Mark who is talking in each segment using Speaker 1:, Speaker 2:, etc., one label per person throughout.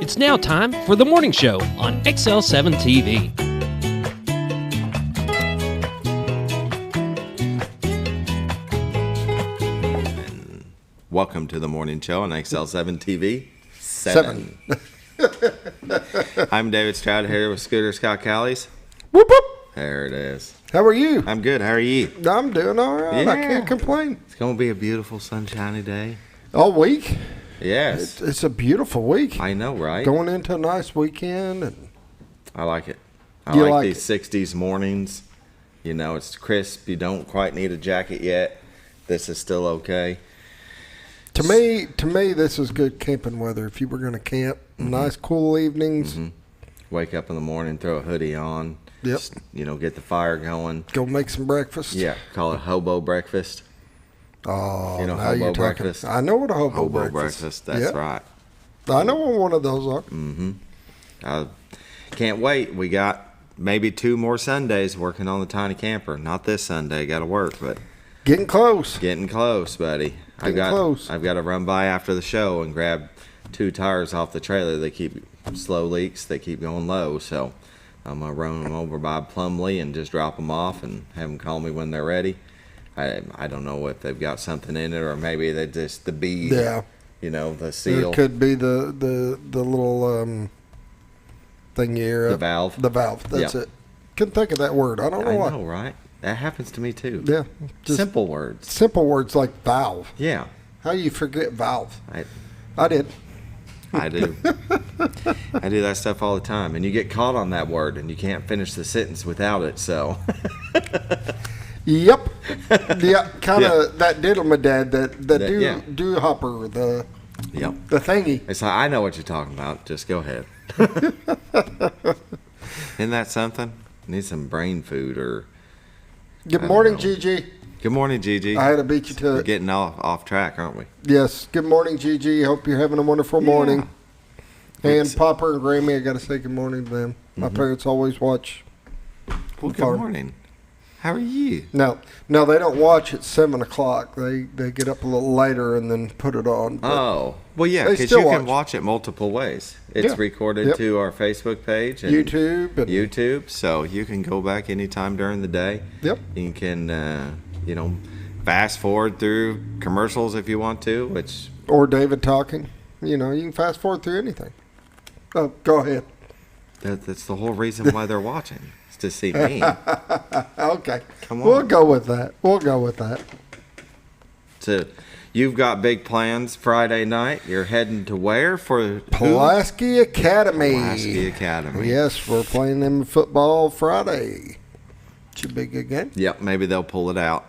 Speaker 1: It's now time for the morning show on XL7-TV.
Speaker 2: Welcome to the morning show on XL7-TV. 7. I'm David Stroud here with Scooter Scott Callies.
Speaker 3: Whoop, whoop.
Speaker 2: There it is.
Speaker 3: How are you?
Speaker 2: I'm good. How are you?
Speaker 3: I'm doing all right.
Speaker 2: Yeah.
Speaker 3: I can't complain.
Speaker 2: It's going to be a beautiful sunshiny day.
Speaker 3: All week?
Speaker 2: Yes.
Speaker 3: It's a beautiful week.
Speaker 2: I know, right?
Speaker 3: Going into a nice weekend. And
Speaker 2: I like it. I
Speaker 3: You
Speaker 2: like
Speaker 3: like
Speaker 2: these 60s mornings. You know, it's crisp. You don't quite need a jacket yet. This is still okay.
Speaker 3: To me, this is good camping weather. If you were going to camp, nice cool evenings.
Speaker 2: Wake up in the morning, throw a hoodie on.
Speaker 3: Yep.
Speaker 2: Just, get the fire going.
Speaker 3: Go make some breakfast.
Speaker 2: Yeah, call it hobo breakfast.
Speaker 3: Oh,
Speaker 2: You know,
Speaker 3: now
Speaker 2: hobo
Speaker 3: you're talking.
Speaker 2: breakfast?
Speaker 3: I know what a hobo
Speaker 2: Hobo
Speaker 3: breakfast.
Speaker 2: breakfast, that's
Speaker 3: Yep.
Speaker 2: right.
Speaker 3: I know what one of those are.
Speaker 2: I can't wait. We got maybe 2 more Sundays working on the tiny camper. Not this Sunday, got to work, but
Speaker 3: Getting close.
Speaker 2: getting close, buddy.
Speaker 3: Getting close.
Speaker 2: I've got to run by after the show and grab 2 tires off the trailer. They keep slow leaks. They keep going low, so I'm gonna run them over by Plumley and just drop them off and have them call me when they're ready. I don't know if they've got something in it or maybe they just the bead.
Speaker 3: Yeah.
Speaker 2: The seal.
Speaker 3: It could be the little thing here.
Speaker 2: The valve.
Speaker 3: The valve. That's
Speaker 2: Yeah.
Speaker 3: it. Couldn't think of that word. I don't know
Speaker 2: I
Speaker 3: why.
Speaker 2: know, right? That happens to me too.
Speaker 3: Yeah. Just
Speaker 2: Simple words.
Speaker 3: simple words like valve.
Speaker 2: Yeah.
Speaker 3: How you forget valve?
Speaker 2: I
Speaker 3: I did.
Speaker 2: do. I do that stuff all the time. And you get caught on that word and you can't finish the sentence without it, so.
Speaker 3: Yep. Yeah. Kind of
Speaker 2: Yeah.
Speaker 3: that diddle dad that
Speaker 2: Yeah.
Speaker 3: do hopper the
Speaker 2: Yep.
Speaker 3: thingy.
Speaker 2: It's like, I know what you're talking about. Just go ahead. Isn't that something? Need some brain food or.
Speaker 3: Good
Speaker 2: I
Speaker 3: morning,
Speaker 2: don't know.
Speaker 3: Gigi.
Speaker 2: Good morning, Gigi.
Speaker 3: I had to beat you to
Speaker 2: We're
Speaker 3: it.
Speaker 2: getting off track, aren't we?
Speaker 3: Yes. Good morning, Gigi. Hope you're having a wonderful morning. And
Speaker 2: It's-
Speaker 3: Papa and Grammy, I got to say good morning to them. My parents always watch.
Speaker 2: Well, good
Speaker 3: Farm.
Speaker 2: morning. How are you?
Speaker 3: No, they don't watch at 7 o'clock. They get up a little later and then put it on. But
Speaker 2: Oh, well, yeah,
Speaker 3: They
Speaker 2: because
Speaker 3: still
Speaker 2: you can
Speaker 3: watch.
Speaker 2: watch it multiple ways. It's
Speaker 3: Yeah.
Speaker 2: recorded
Speaker 3: Yep.
Speaker 2: to our Facebook page and
Speaker 3: YouTube and
Speaker 2: YouTube, so you can go back anytime during the day.
Speaker 3: Yep.
Speaker 2: You can, fast forward through commercials if you want to, which
Speaker 3: or David talking. You can fast forward through anything. Oh, go ahead.
Speaker 2: that's the whole reason why they're watching. Is to see me.
Speaker 3: Okay.
Speaker 2: Come
Speaker 3: We'll
Speaker 2: on.
Speaker 3: go with that.
Speaker 2: So you've got big plans Friday night. You're heading to where for who?
Speaker 3: Pulaski Academy.
Speaker 2: Pulaski Academy.
Speaker 3: Yes, we're playing them football Friday. Should be a good game.
Speaker 2: Yep, maybe they'll pull it out.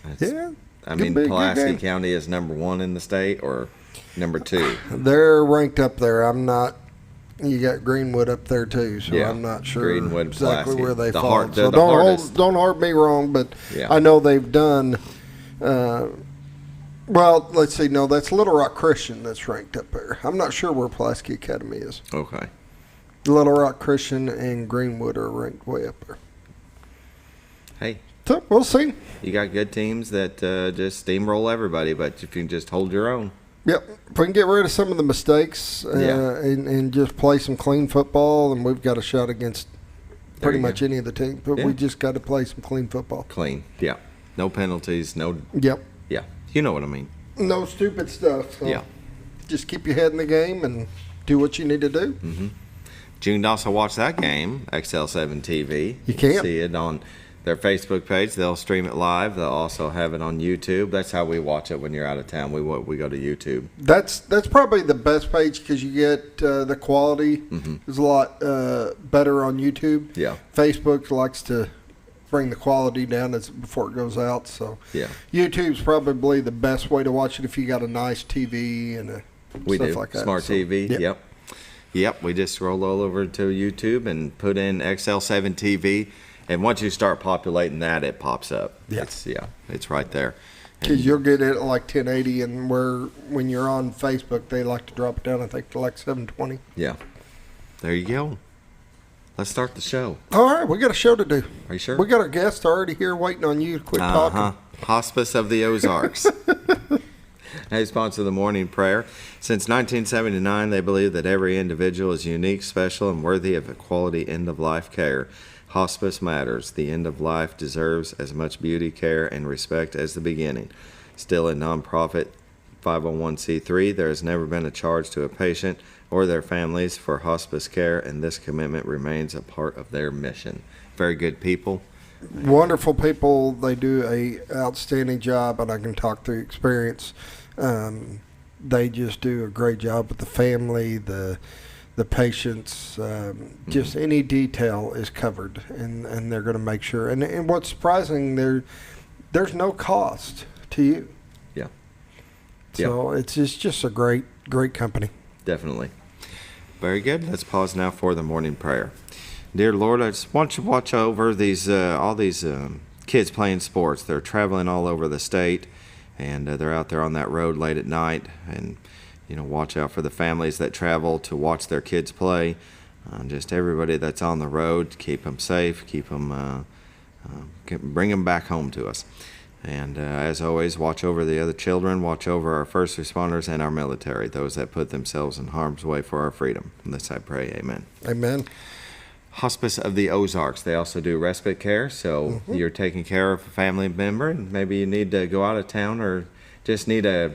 Speaker 2: That's-
Speaker 3: Yeah.
Speaker 2: I
Speaker 3: could
Speaker 2: mean,
Speaker 3: be a good
Speaker 2: Pulaski
Speaker 3: game.
Speaker 2: County is number 1 in the state or number 2?
Speaker 3: They're ranked up there. I'm not. You got Greenwood up there too, so
Speaker 2: Yeah,
Speaker 3: I'm not sure
Speaker 2: Greenwood,
Speaker 3: exactly
Speaker 2: Pulaski.
Speaker 3: where they
Speaker 2: The
Speaker 3: fall.
Speaker 2: hard- they're
Speaker 3: So
Speaker 2: the hardest.
Speaker 3: don't hard me wrong, but
Speaker 2: Yeah.
Speaker 3: I know they've done. Well, let's see. No, that's Little Rock Christian that's ranked up there. I'm not sure where Pulaski Academy is.
Speaker 2: Okay.
Speaker 3: Little Rock Christian and Greenwood are ranked way up there.
Speaker 2: Hey,
Speaker 3: So we'll see.
Speaker 2: you got good teams that just steamroll everybody, but if you can just hold your own.
Speaker 3: Yep. If we can get rid of some of the mistakes
Speaker 2: Yeah.
Speaker 3: and just play some clean football, then we've got a shot against pretty
Speaker 2: you
Speaker 3: much
Speaker 2: go.
Speaker 3: any of the teams. But
Speaker 2: Yeah.
Speaker 3: we just got to play some clean football.
Speaker 2: Clean. Yeah. No penalties. No.
Speaker 3: Yep.
Speaker 2: Yeah. You know what I mean.
Speaker 3: No stupid stuff. So
Speaker 2: Yeah.
Speaker 3: just keep your head in the game and do what you need to do.
Speaker 2: You can also watch that game, XL7-TV.
Speaker 3: You can.
Speaker 2: See it on their Facebook page. They'll stream it live. They'll also have it on YouTube. That's how we watch it when you're out of town. We go to YouTube.
Speaker 3: That's probably the best page because you get the quality is a lot better on YouTube.
Speaker 2: Yeah.
Speaker 3: Facebook likes to bring the quality down before it goes out. So
Speaker 2: Yeah.
Speaker 3: YouTube's probably the best way to watch it if you got a nice TV and
Speaker 2: We
Speaker 3: stuff
Speaker 2: do.
Speaker 3: like that.
Speaker 2: Smart
Speaker 3: So,
Speaker 2: TV.
Speaker 3: yep.
Speaker 2: Yep. We just scroll all over to YouTube and put in XL7-TV. And once you start populating that, it pops up.
Speaker 3: Yeah.
Speaker 2: It's right there.
Speaker 3: Because you'll get it at like 1080, and when you're on Facebook, they like to drop it down, I think, to like 720.
Speaker 2: Yeah. There you go. Let's start the show.
Speaker 3: All right, we got a show to do.
Speaker 2: Are you sure?
Speaker 3: We got our guest already here waiting on you to quit talking.
Speaker 2: Hospice of the Ozarks. They sponsor the morning prayer. Since 1979, they believe that every individual is unique, special, and worthy of a quality end-of-life care. Hospice matters. The end of life deserves as much beauty, care, and respect as the beginning. Still a nonprofit 501c3, there has never been a charge to a patient or their families for hospice care, and this commitment remains a part of their mission. Very good people.
Speaker 3: Wonderful people. They do a outstanding job, and I can talk through experience. They just do a great job with the family, the patients. Just any detail is covered, and they're going to make sure. And what's surprising, there's no cost to you.
Speaker 2: Yeah.
Speaker 3: So it's just a great company.
Speaker 2: Definitely. Very good. Let's pause now for the morning prayer. Dear Lord, I just want you to watch over these all these kids playing sports. They're traveling all over the state, and they're out there on that road late at night. And watch out for the families that travel to watch their kids play. Just everybody that's on the road, keep them safe, bring them back home to us. And as always, watch over the other children, watch over our first responders and our military, those that put themselves in harm's way for our freedom. And this I pray, amen.
Speaker 3: Amen.
Speaker 2: Hospice of the Ozarks. They also do respite care, so you're taking care of a family member, and maybe you need to go out of town or just need a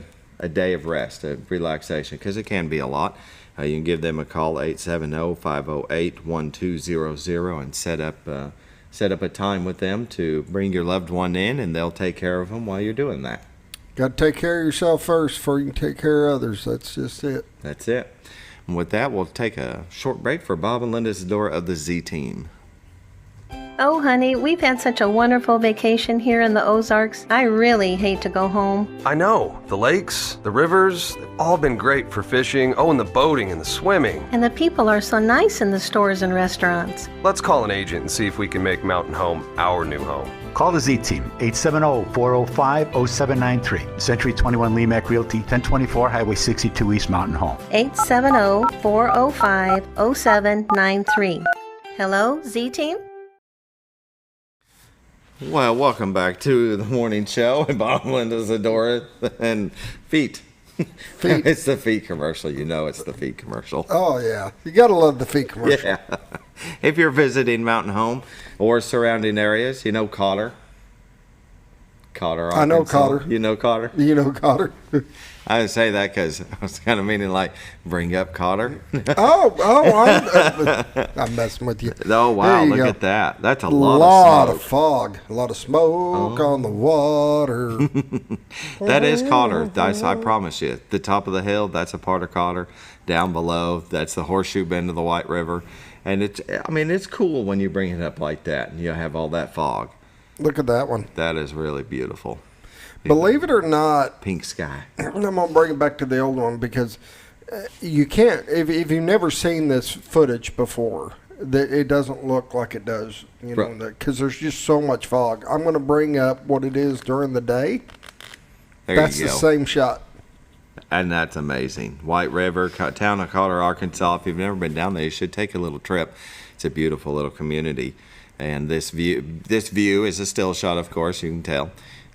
Speaker 2: day of rest, a relaxation, because it can be a lot. You can give them a call, 870-508-1200, and set up a time with them to bring your loved one in, and they'll take care of them while you're doing that.
Speaker 3: Got to take care of yourself first before you can take care of others. That's just it.
Speaker 2: That's it. And with that, we'll take a short break for Bob and Linda Zadora of the Z-Team.
Speaker 4: Oh, honey, we've had such a wonderful vacation here in the Ozarks. I really hate to go home.
Speaker 5: I know. The lakes, the rivers, they've all been great for fishing. Oh, and the boating and the swimming.
Speaker 4: And the people are so nice in the stores and restaurants.
Speaker 5: Let's call an agent and see if we can make Mountain Home our new home.
Speaker 6: Call the Z-Team, 870-405-0793. Century 21 Lemac Realty, 1024 Highway 62 East Mountain Home.
Speaker 4: 870-405-0793. Hello, Z-Team?
Speaker 2: Well, welcome back to the morning show. Bob and Linda Zadora and feet. It's the feet commercial. It's the feet commercial.
Speaker 3: Oh, yeah. You got to love the feet commercial.
Speaker 2: Yeah. If you're visiting Mountain Home or surrounding areas, Cotter. Cotter, Arkansas.
Speaker 3: I know Cotter.
Speaker 2: You know Cotter?
Speaker 3: You know Cotter.
Speaker 2: I didn't say that because I was kind of meaning bring up Cotter.
Speaker 3: I'm messing with you.
Speaker 2: Oh, wow, look at that. That's a lot of
Speaker 3: fog. A lot of smoke on the water.
Speaker 2: That is Cotter. I promise you. The top of the hill, that's a part of Cotter. Down below, that's the horseshoe bend of the White River. And it's cool when you bring it up like that and you have all that fog.
Speaker 3: Look at that one.
Speaker 2: That is really beautiful.
Speaker 3: Believe it or not,
Speaker 2: pink sky.
Speaker 3: I'm going to bring it back to the old one because you can't, if you've never seen this footage before, it doesn't look like it does, because there's just so much fog. I'm going to bring up what it is during the day. That's the same shot.
Speaker 2: And that's amazing. White River, town of Cotter, Arkansas. If you've never been down there, you should take a little trip. It's a beautiful little community. And this view is a still shot, of course, you can tell.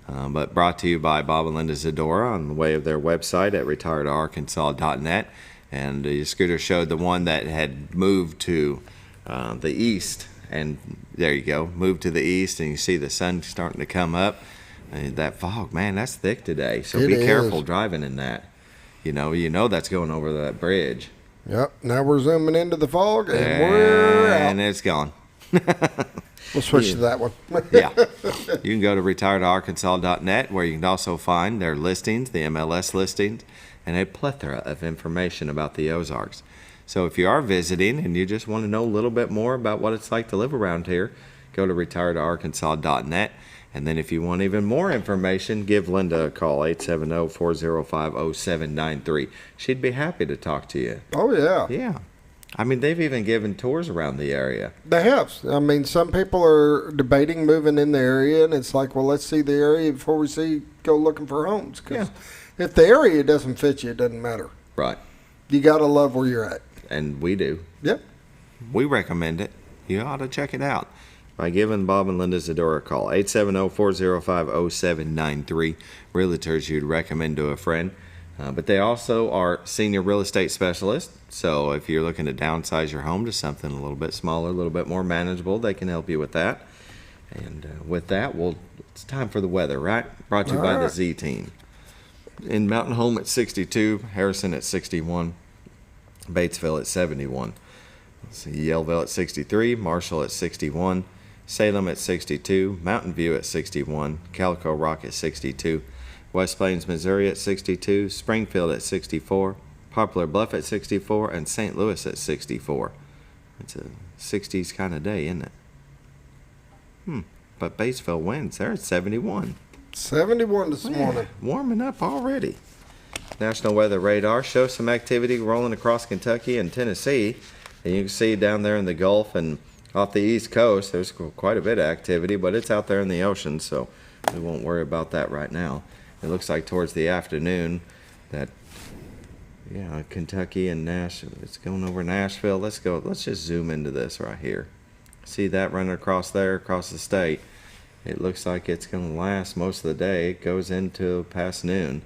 Speaker 2: But brought to you by Bob and Linda Zadora on the way of their website at retiredarkansas.net. And the scooter showed the one that had moved to the east. And there you go, moved to the east, and you see the sun starting to come up. And that fog, man, that's thick today. So be careful driving in that. You know that's going over that bridge.
Speaker 3: Yep. Now we're zooming into the fog, and we're out.
Speaker 2: And it's gone.
Speaker 3: We'll switch to that one.
Speaker 2: Yeah. You can go to retiredarkansas.net, where you can also find their listings, the MLS listings, and a plethora of information about the Ozarks. So if you are visiting and you just want to know a little bit more about what it's like to live around here, go to retiredarkansas.net. And then if you want even more information, give Linda a call, 870-405-0793. She'd be happy to talk to you.
Speaker 3: Oh, yeah.
Speaker 2: Yeah. They've even given tours around the area.
Speaker 3: They have. Some people are debating moving in the area, and it's like, well, let's see the area before we go looking for homes. Because if the area doesn't fit you, it doesn't matter.
Speaker 2: Right.
Speaker 3: You got to love where you're at.
Speaker 2: And we do.
Speaker 3: Yep.
Speaker 2: We recommend it. You ought to check it out by giving Bob and Linda Zadora a call, 870-405-0793. Realtors you'd recommend to a friend. But they also are senior real estate specialists. So if you're looking to downsize your home to something a little bit smaller, a little bit more manageable, they can help you with that. And with that, it's time for the weather, right? Brought to you by the Z Team. In Mountain Home at 62, Harrison at 61, Batesville at 71. Let's see, Yellville at 63, Marshall at 61, Salem at 62, Mountain View at 61, Calico Rock at 62, West Plains, Missouri at 62, Springfield at 64, Poplar Bluff at 64, and St. Louis at 64. It's a 60s kind of day, isn't it? But Batesville wins. They're at 71.
Speaker 3: 71 this morning.
Speaker 2: Warming up already. National Weather Radar shows some activity rolling across Kentucky and Tennessee. And you can see down there in the Gulf and off the East Coast, there's quite a bit of activity, but it's out there in the ocean, so we won't worry about that right now. It looks like towards the afternoon that, Kentucky and Nashville, it's going over Nashville. Let's just zoom into this right here. See that running across there, across the state. It looks like it's going to last most of the day. It goes into past noon.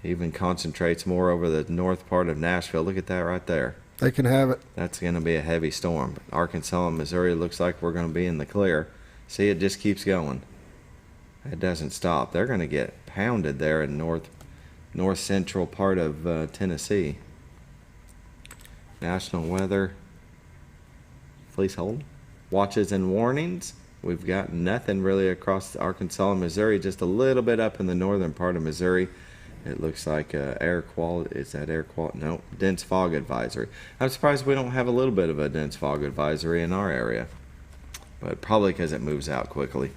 Speaker 2: It even concentrates more over the north part of Nashville. Look at that right there.
Speaker 3: They can have it.
Speaker 2: That's going to be a heavy storm. But Arkansas and Missouri looks like we're going to be in the clear. See, it just keeps going. It doesn't stop. They're going to get pounded there in north central part of Tennessee. National weather. Fleecehold. Watches and warnings. We've got nothing really across Arkansas and Missouri, just a little bit up in the northern part of Missouri. It looks like air quality. Is that air quality? No, dense fog advisory. I'm surprised we don't have a little bit of a dense fog advisory in our area, but probably because it moves out quickly.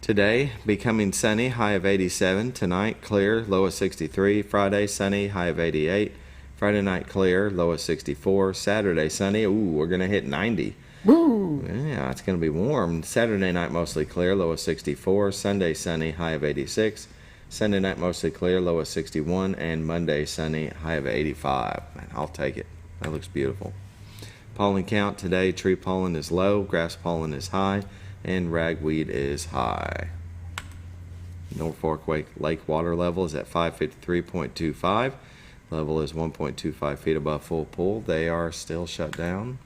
Speaker 2: Today, becoming sunny, high of 87. Tonight, clear, low of 63. Friday, sunny, high of 88. Friday night, clear, low of 64. Saturday, sunny. Ooh, we're going to hit 90.
Speaker 3: Woo!
Speaker 2: Yeah, it's going to be warm. Saturday night, mostly clear, low of 64. Sunday, sunny, high of 86. Sunday night, mostly clear, low of 61. And Monday, sunny, high of 85. Man, I'll take it. That looks beautiful. Pollen count today, tree pollen is low, grass pollen is high, and ragweed is high. Norfolk Lake water level is at 553.25. Level is 1.25 feet above full pool. They are still shut down.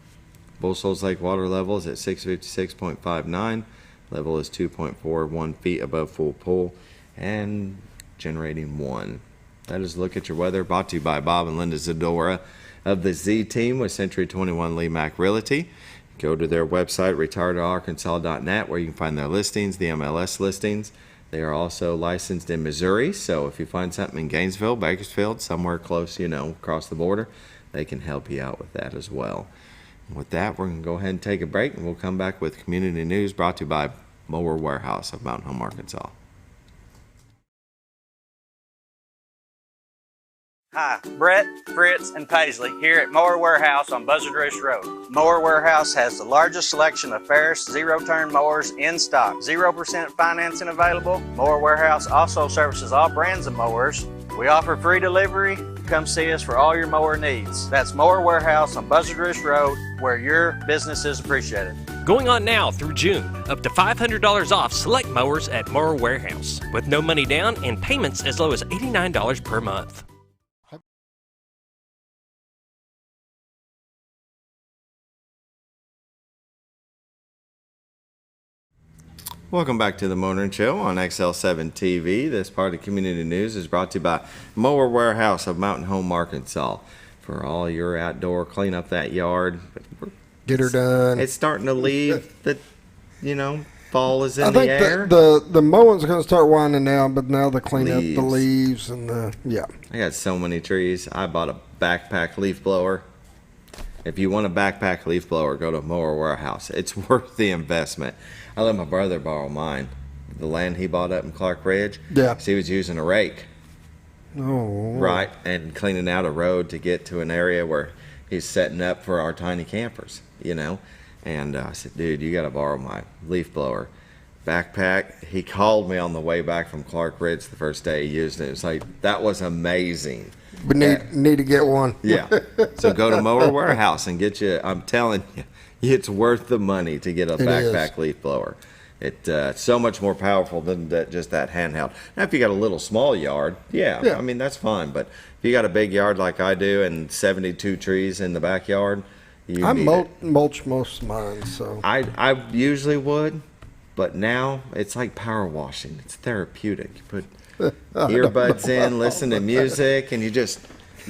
Speaker 2: Bull Shoals Lake water level is at 656.59. Level is 2.41 feet above full pool and generating 1. That is a look at your weather, brought to you by Bob and Linda Zadora of the Z Team with Century 21 Lee Mack Realty. Go to their website, retiredarkansas.net, where you can find their listings, the MLS listings. They are also licensed in Missouri, so if you find something in Gainesville, Bakersfield, somewhere close, across the border, they can help you out with that as well. And with that, we're going to go ahead and take a break, and we'll come back with community news brought to you by Mower Warehouse of Mountain Home, Arkansas.
Speaker 7: Hi, Brett, Fritz, and Paisley here at Mower Warehouse on Buzzard Roost Road. Mower Warehouse has the largest selection of Ferris zero-turn mowers in stock. 0% financing available. Mower Warehouse also services all brands of mowers. We offer free delivery. Come see us for all your mower needs. That's Mower Warehouse on Buzzard Roost Road, where your business is appreciated.
Speaker 1: Going on now through June, up to $500 off select mowers at Mower Warehouse, with no money down and payments as low as $89 per month.
Speaker 2: Welcome back to the Motoring Show on XL7-TV. This part of community news is brought to you by Mower Warehouse of Mountain Home, Arkansas. For all your outdoor, clean up that yard.
Speaker 3: Get her done.
Speaker 2: It's starting to leave. Fall is in
Speaker 3: I think
Speaker 2: the air.
Speaker 3: the mowing's going to start winding down, but now they clean up
Speaker 2: Leaves.
Speaker 3: the leaves and
Speaker 2: I got so many trees. I bought a backpack leaf blower. If you want a backpack leaf blower, go to Mower Warehouse. It's worth the investment. I let my brother borrow mine. The land he bought up in Clark Ridge. Yeah. So he was using a rake.
Speaker 3: Oh.
Speaker 2: Right, and cleaning out a road to get to an area where he's setting up for our tiny campers, And I said, dude, you got to borrow my leaf blower. Backpack. He called me on the way back from Clark Ridge the first day he used it. It was like, that was amazing.
Speaker 3: We need to get one.
Speaker 2: Yeah. So go to Mower Warehouse and get you, I'm telling you, it's worth the money to get a backpack leaf blower. It's so much more powerful than just that handheld. Now, if you got a little small yard, yeah, I mean, that's fine. But if you got a big yard like I do and 72 trees in the backyard,
Speaker 3: I mulch most of mine, so.
Speaker 2: I usually would, but now it's like power washing. It's therapeutic. You put earbuds in, listen to music, and you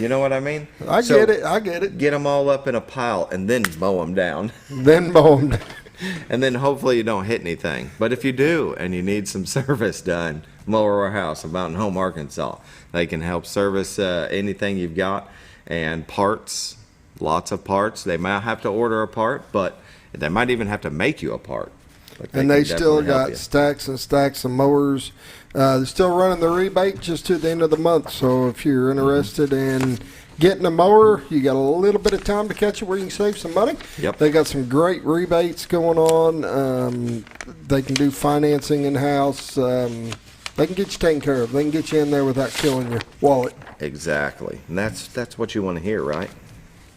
Speaker 2: know what I mean?
Speaker 3: I get it.
Speaker 2: Get them all up in a pile and then mow them down.
Speaker 3: And
Speaker 2: then hopefully you don't hit anything. But if you do and you need some service done, Mower Warehouse of Mountain Home, Arkansas. They can help service anything you've got, and parts, lots of parts. They might have to order a part, but they might even have to make you a part.
Speaker 3: And they still got stacks and stacks of mowers. They're still running the rebate just to the end of the month. So if you're interested in getting a mower, you got a little bit of time to catch it where you can save some money.
Speaker 2: Yep.
Speaker 3: They got some great rebates going on. They can do financing in-house. They can get you taken care of. They can get you in there without killing your wallet.
Speaker 2: Exactly. And that's what you want to hear, right?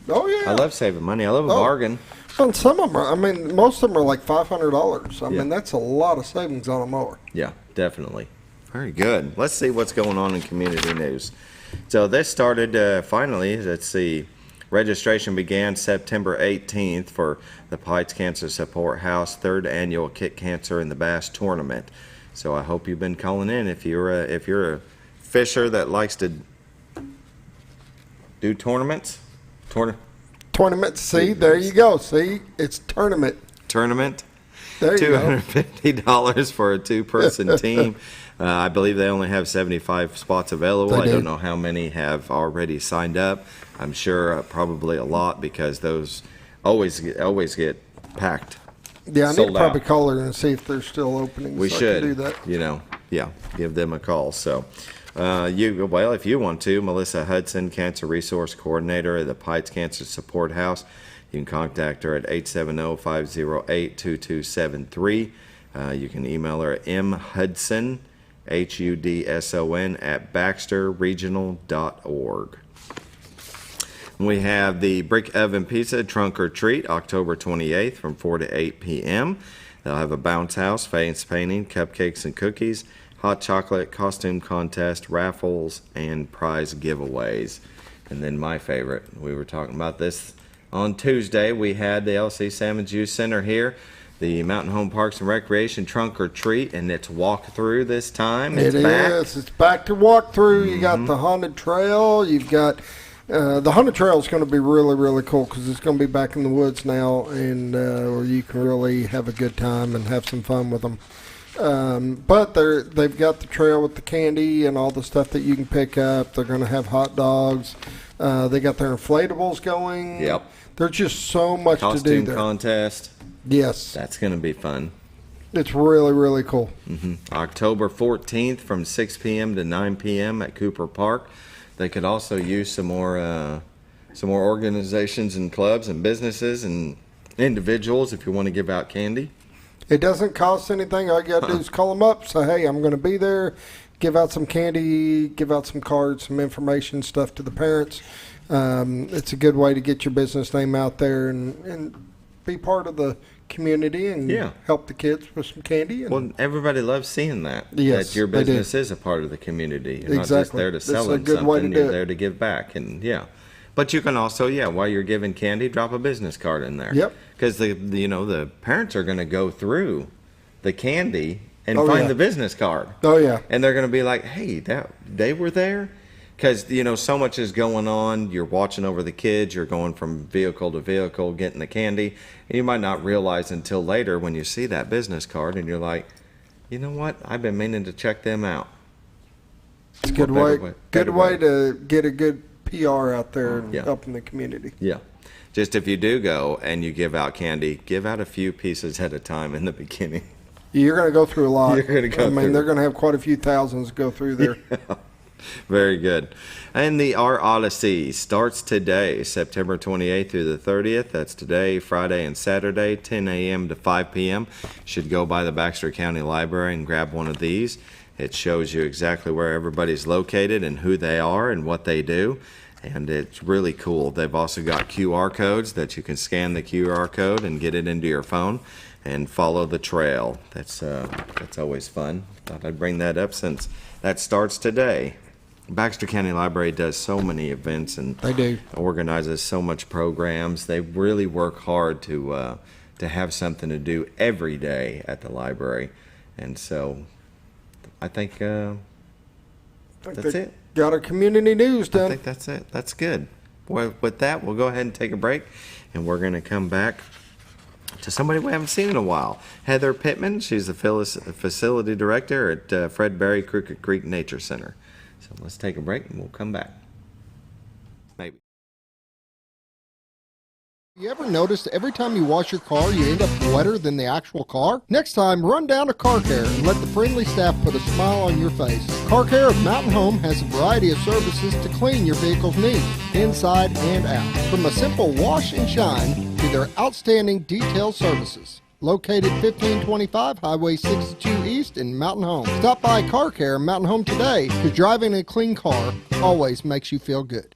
Speaker 3: Oh, yeah.
Speaker 2: I love saving money. I love a bargain.
Speaker 3: And some of them are, most of them are like $500. I mean, that's a lot of savings on a mower.
Speaker 2: Yeah, definitely. Very good. Let's see what's going on in community news. So this started finally, let's see, registration began September 18th for the Pikes Cancer Support House 3rd Annual Kick Cancer in the Bass Tournament. So I hope you've been calling in if you're a fisher that likes to do tournaments.
Speaker 3: Tournament. See, there you go. See, it's tournament. There you go.
Speaker 2: $250 for a two-person team. I believe they only have 75 spots available. I don't know how many have already signed up. I'm sure probably a lot, because those always get packed.
Speaker 3: Yeah, I need to probably call her and see if they're still opening.
Speaker 2: We should
Speaker 3: do that.
Speaker 2: Give them a call. So, if you want to, Melissa Hudson, Cancer Resource Coordinator at the Pikes Cancer Support House, you can contact her at 870-508-2273. You can email her at mhudson, Hudson, at baxterregional.org. We have the Brick Oven Pizza Trunk or Treat, October 28th from 4 to 8 p.m. They'll have a bounce house, face painting, cupcakes and cookies, hot chocolate, costume contest, raffles, and prize giveaways. And then my favorite, we were talking about this on Tuesday, we had the LC Salmon Juice Center here, the Mountain Home Parks and Recreation Trunk or Treat, and it's walk through this time. It's back.
Speaker 3: It's back to walk through. You got the haunted trail. You've got the haunted trail is going to be really, really cool, because it's going to be back in the woods now, and where you can really have a good time and have some fun with them. But they've got the trail with the candy and all the stuff that you can pick up. They're going to have hot dogs. They got their inflatables going.
Speaker 2: Yep.
Speaker 3: There's just so much to do there.
Speaker 2: Costume contest.
Speaker 3: Yes.
Speaker 2: That's going to be fun.
Speaker 3: It's really, really cool.
Speaker 2: October 14th from 6 p.m. to 9 p.m. at Cooper Park. They could also use some more organizations and clubs and businesses and individuals if you want to give out candy.
Speaker 3: It doesn't cost anything. All you got to do is call them up, say, hey, I'm going to be there, give out some candy, give out some cards, some information, stuff to the parents. It's a good way to get your business name out there and be part of the community and help the kids with some candy.
Speaker 2: Well, everybody loves seeing that.
Speaker 3: Yes,
Speaker 2: that your business is a part of the community. You're not just there to sell them
Speaker 3: something.
Speaker 2: You're there to give back. And but you can also, while you're giving candy, drop a business card in there.
Speaker 3: Yep.
Speaker 2: Because the parents are going to go through the candy and find the business card.
Speaker 3: Oh yeah.
Speaker 2: And they're going to be like, hey, they were there. Because, so much is going on. You're watching over the kids. You're going from vehicle to vehicle, getting the candy. And you might not realize until later when you see that business card and you're like, you know what? I've been meaning to check them out.
Speaker 3: It's a good way to get a good PR out there and helping the community.
Speaker 2: Yeah. Just if you do go and you give out candy, give out a few pieces at a time in the beginning.
Speaker 3: You're going to go through a lot.
Speaker 2: You're going to go through.
Speaker 3: They're going to have quite a few thousands go through there.
Speaker 2: Yeah. Very good. And the Art Odyssey starts today, September 28th through the 30th. That's today, Friday, and Saturday, 10 a.m. to 5 p.m. Should go by the Baxter County Library and grab one of these. It shows you exactly where everybody's located and who they are and what they do. And it's really cool. They've also got QR codes that you can scan the QR code and get it into your phone. and follow the trail. That's always fun. Thought I'd bring that up since that starts today. Baxter County Library does so many events and
Speaker 3: They do.
Speaker 2: organizes so much programs. They really work hard to have something to do every day at the library, and so I think that's it.
Speaker 3: Got our community news
Speaker 2: I
Speaker 3: done.
Speaker 2: think that's it. That's good. Well, with that, we'll go ahead and take a break, and we're going to come back to somebody we haven't seen in a while. Heather Pitman. She's the facility director at Fredberry Crooked Creek Nature Center. So let's take a break, and we'll come back. Maybe.
Speaker 8: You ever noticed every time you wash your car, you end up wetter than the actual car? Next time, run down to Car Care and let the friendly staff put a smile on your face. Car Care of Mountain Home has a variety of services to clean your vehicle's needs, inside and out. From a simple wash and shine to their outstanding detail services. Located 1525 Highway 62 East in Mountain Home. Stop by Car Care Mountain Home today, because driving a clean car always makes you feel good.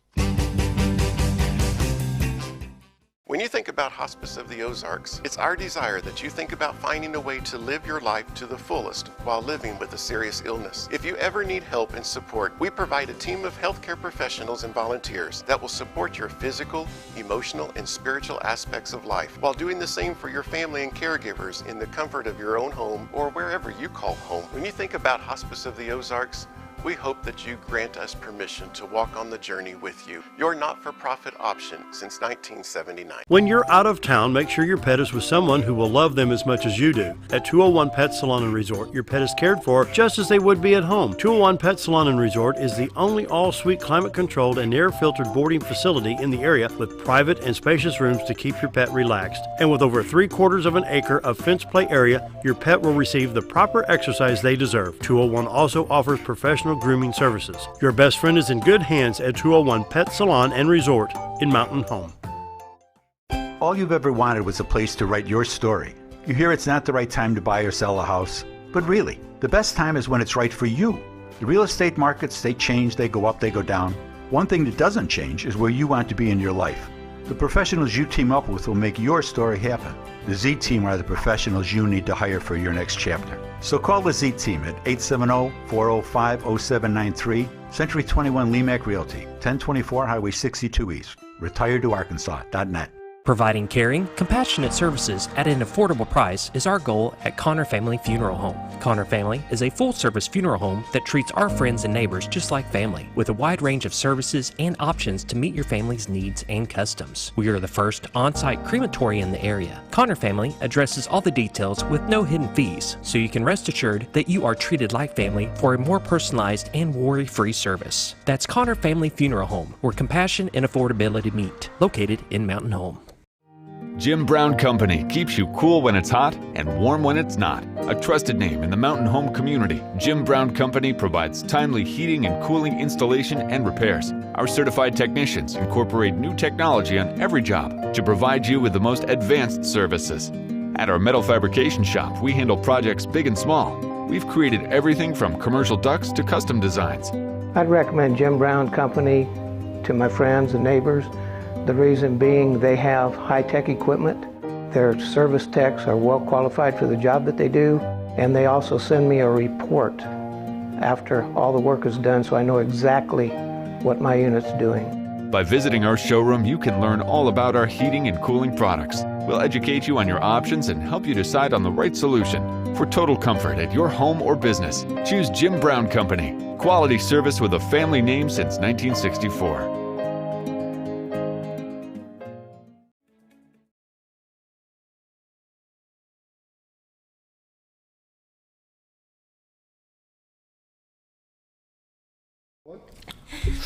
Speaker 9: When you think about Hospice of the Ozarks, it's our desire that you think about finding a way to live your life to the fullest while living with a serious illness. If you ever need help and support, we provide a team of healthcare professionals and volunteers that will support your physical, emotional, and spiritual aspects of life while doing the same for your family and caregivers in the comfort of your own home or wherever you call home. When you think about Hospice of the Ozarks, we hope that you grant us permission to walk on the journey with you. Your not-for-profit option since 1979.
Speaker 10: When you're out of town, make sure your pet is with someone who will love them as much as you do. At 201 Pet Salon and Resort, your pet is cared for just as they would be at home. 201 Pet Salon and Resort is the only all-suite climate-controlled and air-filtered boarding facility in the area with private and spacious rooms to keep your pet relaxed. And with over 3/4 of an acre of fenced play area, your pet will receive the proper exercise they deserve. 201 also offers professional grooming services. Your best friend is in good hands at 201 Pet Salon and Resort in Mountain Home.
Speaker 6: All you've ever wanted was a place to write your story. You hear it's not the right time to buy or sell a house, but really, the best time is when it's right for you. The real estate markets, they change, they go up, they go down. One thing that doesn't change is where you want to be in your life. The professionals you team up with will make your story happen. The Z Team are the professionals you need to hire for your next chapter. So call the Z Team at 870-405-0793, Century 21 Lemac Realty, 1024 Highway 62 East, retiredtoarkansas.net.
Speaker 1: Providing caring, compassionate services at an affordable price is our goal at Connor Family Funeral Home. Connor Family is a full-service funeral home that treats our friends and neighbors just like family, with a wide range of services and options to meet your family's needs and customs. We are the first on-site crematory in the area. Connor Family addresses all the details with no hidden fees, so you can rest assured that you are treated like family for a more personalized and worry-free service. That's Connor Family Funeral Home, where compassion and affordability meet, located in Mountain Home.
Speaker 11: Jim Brown Company keeps you cool when it's hot and warm when it's not. A trusted name in the Mountain Home community, Jim Brown Company provides timely heating and cooling installation and repairs. Our certified technicians incorporate new technology on every job to provide you with the most advanced services. At our metal fabrication shop, we handle projects big and small. We've created everything from commercial ducts to custom designs.
Speaker 12: I'd recommend Jim Brown Company to my friends and neighbors. The reason being they have high-tech equipment. Their service techs are well qualified for the job that they do, and they also send me a report after all the work is done so I know exactly what my unit's doing.
Speaker 11: By visiting our showroom, you can learn all about our heating and cooling products. We'll educate you on your options and help you decide on the right solution. For total comfort at your home or business, choose Jim Brown Company. Quality service with a family name since 1964.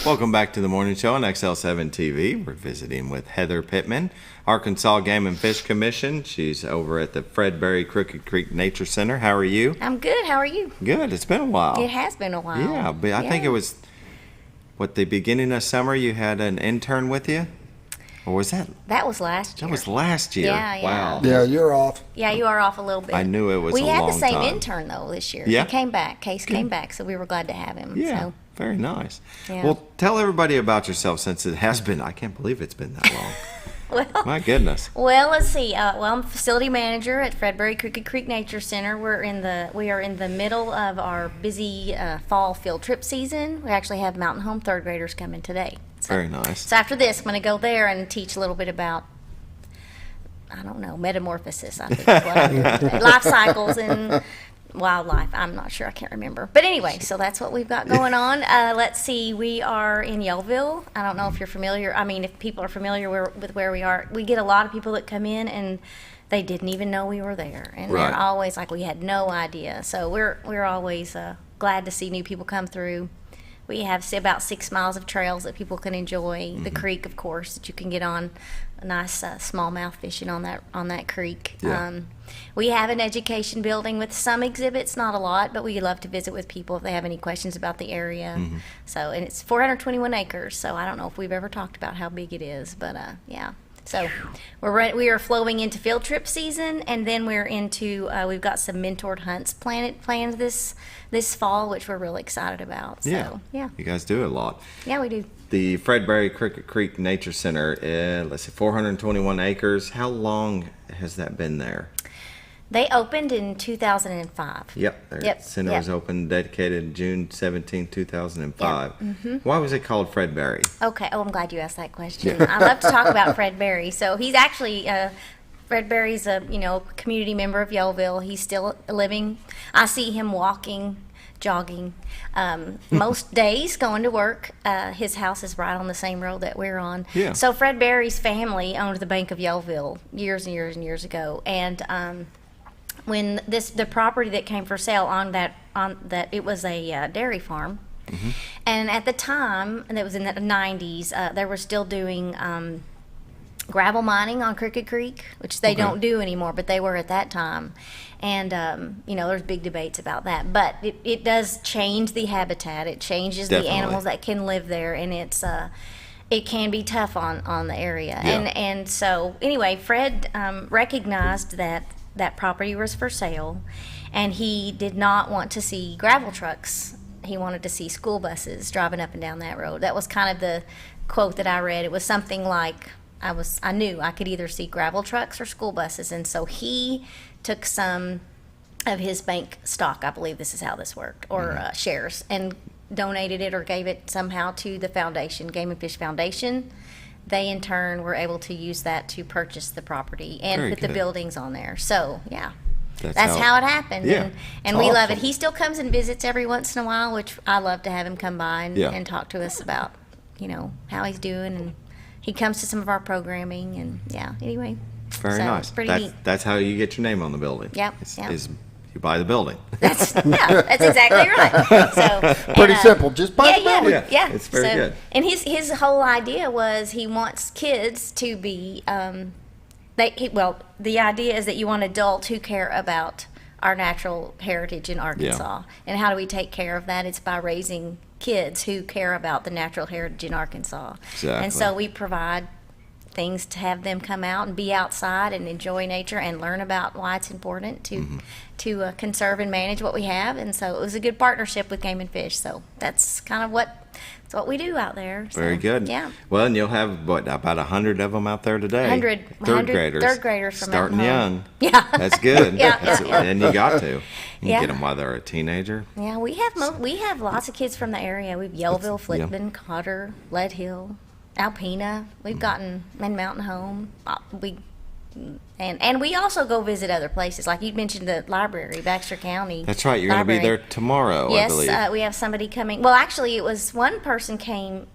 Speaker 2: Welcome back to the morning show on XL7-TV. We're visiting with Heather Pitman, Arkansas Game and Fish Commission. She's over at the Fredberry Crooked Creek Nature Center. How are you?
Speaker 13: I'm good. How are you?
Speaker 2: Good. It's been a while.
Speaker 13: It has been a while.
Speaker 2: Yeah, but I think it was, the beginning of summer you had an intern with you? Or was that?
Speaker 13: That was last year.
Speaker 2: That was last year.
Speaker 13: Yeah, yeah.
Speaker 2: Wow.
Speaker 3: Yeah, you're off.
Speaker 13: Yeah, you are off a little bit.
Speaker 2: I knew it was
Speaker 13: we
Speaker 2: a long time.
Speaker 13: We had the same intern, though, this year.
Speaker 2: Yeah?
Speaker 13: He came back. Case came back, so we were glad to have him.
Speaker 2: Yeah.
Speaker 13: So.
Speaker 2: Very nice.
Speaker 13: Yeah.
Speaker 2: Well, tell everybody about yourself since it has been, I can't believe it's been that long.
Speaker 13: Well,
Speaker 2: My goodness.
Speaker 13: well, let's see. I'm a facility manager at Fredberry Crooked Creek Nature Center. We are in the middle of our busy fall field trip season. We actually have Mountain Home third graders coming today.
Speaker 2: Very nice.
Speaker 13: So after this, I'm going to go there and teach a little bit about, I don't know, metamorphosis, I think is what I'm doing today. Life cycles and wildlife. I'm not sure. I can't remember. But anyway, so that's what we've got going on. Let's see. We are in Yellville. I don't know if you're familiar. I mean, if people are familiar with where we are. We get a lot of people that come in and they didn't even know we were there. And
Speaker 2: Right.
Speaker 13: they're always like, we had no idea. So we're always glad to see new people come through. We have about 6 miles of trails that people can enjoy. The creek, of course, that you can get on. A nice smallmouth fishing on that creek.
Speaker 2: Yeah.
Speaker 13: We have an education building with some exhibits, not a lot, but we love to visit with people if they have any questions about the area. So, and it's 421 acres. So I don't know if we've ever talked about how big it is, but yeah. So we are flowing into field trip season, and then we're into we've got some mentored hunts planned this fall, which we're really excited about. So yeah.
Speaker 2: You guys do a lot.
Speaker 13: Yeah, we do.
Speaker 2: The Fredberry Crooked Creek Nature Center, let's see, 421 acres. How long has that been there?
Speaker 13: They opened in 2005.
Speaker 2: Yep. Their center was opened, dedicated June 17, 2005. Why was it called Fredberry?
Speaker 13: Okay. Oh, I'm glad you asked that question. I love to talk about Fred Berry. So he's actually Fred Berry's a community member of Yellville. He's still living. I see him walking, jogging, most days going to work. His house is right on the same road that we're on.
Speaker 2: Yeah.
Speaker 13: So Fred Berry's family owned the Bank of Yellville years and years and years ago, and when the property that came for sale on that it was a dairy farm, and at the time, and it was in the 90s, they were still doing gravel mining on Crooked Creek, which they don't do anymore, but they were at that time. And there's big debates about that, but it does change the habitat. It changes the animals that can live there, and it can be tough on the area. And so anyway, Fred recognized that property was for sale, and he did not want to see gravel trucks. He wanted to see school buses driving up and down that road. That was kind of the quote that I read. It was something like, I knew I could either see gravel trucks or school buses, and so he took some of his bank stock, I believe this is how this worked, or shares, and donated it or gave it somehow to the foundation, Game and Fish Foundation. They in turn were able to use that to purchase the property and put the buildings on there. So yeah, that's how it happened.
Speaker 2: Yeah,
Speaker 13: and we love it. He still comes and visits every once in a while, which I love to have him come by and talk to us about how he's doing, and he comes to some of our programming, and anyway.
Speaker 2: Very nice.
Speaker 13: Pretty neat.
Speaker 2: That's how you get your name on the building.
Speaker 13: Yep.
Speaker 2: Is you buy the building.
Speaker 13: That's exactly right. So
Speaker 3: pretty simple. Just buy the building.
Speaker 13: Yeah,
Speaker 2: it's very good.
Speaker 13: And his whole idea was he wants kids to be. The idea is that you want adults who care about our natural heritage in Arkansas, and how do we take care of that? It's by raising kids who care about the natural heritage in Arkansas.
Speaker 2: Exactly.
Speaker 13: And so we provide things to have them come out and be outside and enjoy nature and learn about why it's important to conserve and manage what we have. And so it was a good partnership with Game and Fish. So that's kind of what we do out there. So,
Speaker 2: very good.
Speaker 13: Yeah.
Speaker 2: Well, and you'll have about 100 of them out there today.
Speaker 13: 100
Speaker 2: third graders.
Speaker 13: Third graders from
Speaker 2: starting
Speaker 13: Mountain
Speaker 2: young.
Speaker 13: Yeah.
Speaker 2: That's good.
Speaker 13: Yeah.
Speaker 2: And you got to. You can get them while they're a teenager.
Speaker 13: Yeah, we have lots of kids from the area. We've Yellville, Flickman, Cotter, Lead Hill, Alpena. We've gotten in Mountain Home. And we also go visit other places. Like you mentioned, the library, Baxter County.
Speaker 2: That's right. You're going to be there tomorrow,
Speaker 13: yes,
Speaker 2: I believe.
Speaker 13: We have somebody coming. Well, actually, it was one person came.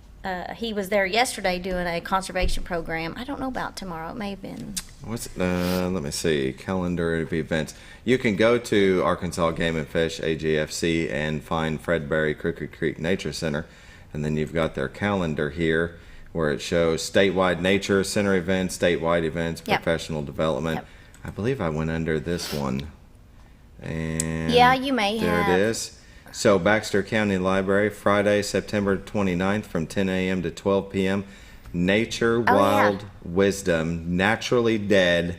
Speaker 13: He was there yesterday doing a conservation program. I don't know about tomorrow. It may have been.
Speaker 2: Let me see. Calendar of events. You can go to Arkansas Game and Fish, AGFC, and find Fredberry Crooked Creek Nature Center. And then you've got their calendar here, where it shows statewide nature center events, statewide events, professional development. I believe I went under this one. And
Speaker 13: yeah, you may
Speaker 2: there
Speaker 13: have.
Speaker 2: There it is. So Baxter County Library, Friday, September 29th from 10 a.m. to 12 p.m. Nature, Wild Wisdom, Naturally Dead,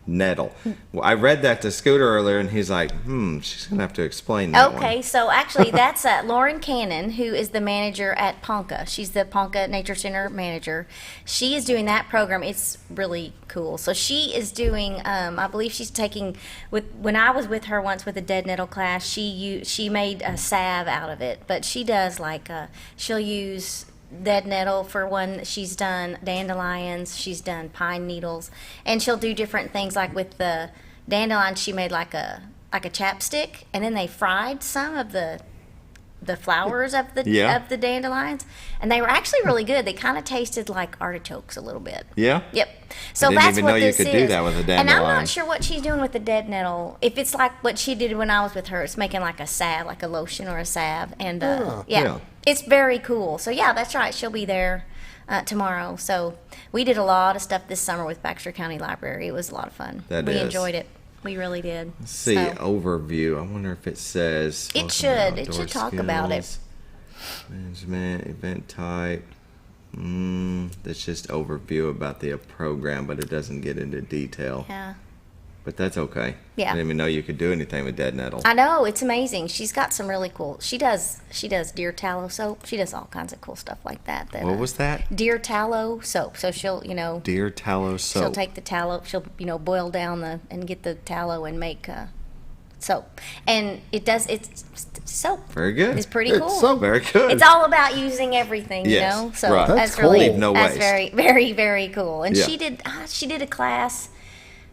Speaker 2: nettle. Well, I read that to Scooter earlier, and he's like, she's going to have to explain that
Speaker 13: Okay,
Speaker 2: one.
Speaker 13: so actually that's Lauren Cannon, who is the manager at Ponca. She's the Ponca Nature Center manager. She is doing that program. It's really cool. So she is doing, I believe she's taking, when I was with her once with the dead nettle class, she made a salve out of it. But she does she'll use dead nettle for one. She's done dandelions, she's done pine needles, and she'll do different things. Like with the dandelions, she made like a chapstick, and then they fried some of the flowers of the dandelions, and they were actually really good. They kind of tasted like artichokes a little bit.
Speaker 2: Yeah?
Speaker 13: Yep. So
Speaker 2: I didn't
Speaker 13: that's
Speaker 2: even
Speaker 13: what
Speaker 2: know
Speaker 13: this
Speaker 2: you could
Speaker 13: is.
Speaker 2: do that with a dandelion.
Speaker 13: And I'm not sure what she's doing with the dead nettle. If it's like what she did when I was with her, it's making like a salve, like a lotion or a salve. And
Speaker 2: yeah.
Speaker 13: It's very cool. So yeah, that's right. She'll be there tomorrow. So we did a lot of stuff this summer with Baxter County Library. It was a lot of fun. We enjoyed it. We really did.
Speaker 2: Let's see, overview. I wonder if it says.
Speaker 13: It should. It should talk about it.
Speaker 2: Management, event type. That's just overview about the program, but it doesn't get into detail.
Speaker 13: Yeah.
Speaker 2: But that's okay.
Speaker 13: Yeah.
Speaker 2: I didn't even know you could do anything with dead nettle.
Speaker 13: I know, it's amazing. She's got some really cool. She does deer tallow soap. She does all kinds of cool stuff like that.
Speaker 2: What was that?
Speaker 13: Deer tallow soap. So she'll,
Speaker 2: deer tallow soap.
Speaker 13: She'll take the tallow. She'll, boil down and get the tallow and make soap. And it's soap.
Speaker 2: Very good.
Speaker 13: It's pretty cool.
Speaker 3: It's soap.
Speaker 2: Very good.
Speaker 13: It's all about using everything,
Speaker 2: Yes,
Speaker 13: you know. So
Speaker 2: right.
Speaker 13: that's
Speaker 3: cool.
Speaker 13: really
Speaker 2: Leave no
Speaker 13: that's
Speaker 2: waste.
Speaker 13: very, very, very cool. And
Speaker 2: Yeah.
Speaker 13: she did a class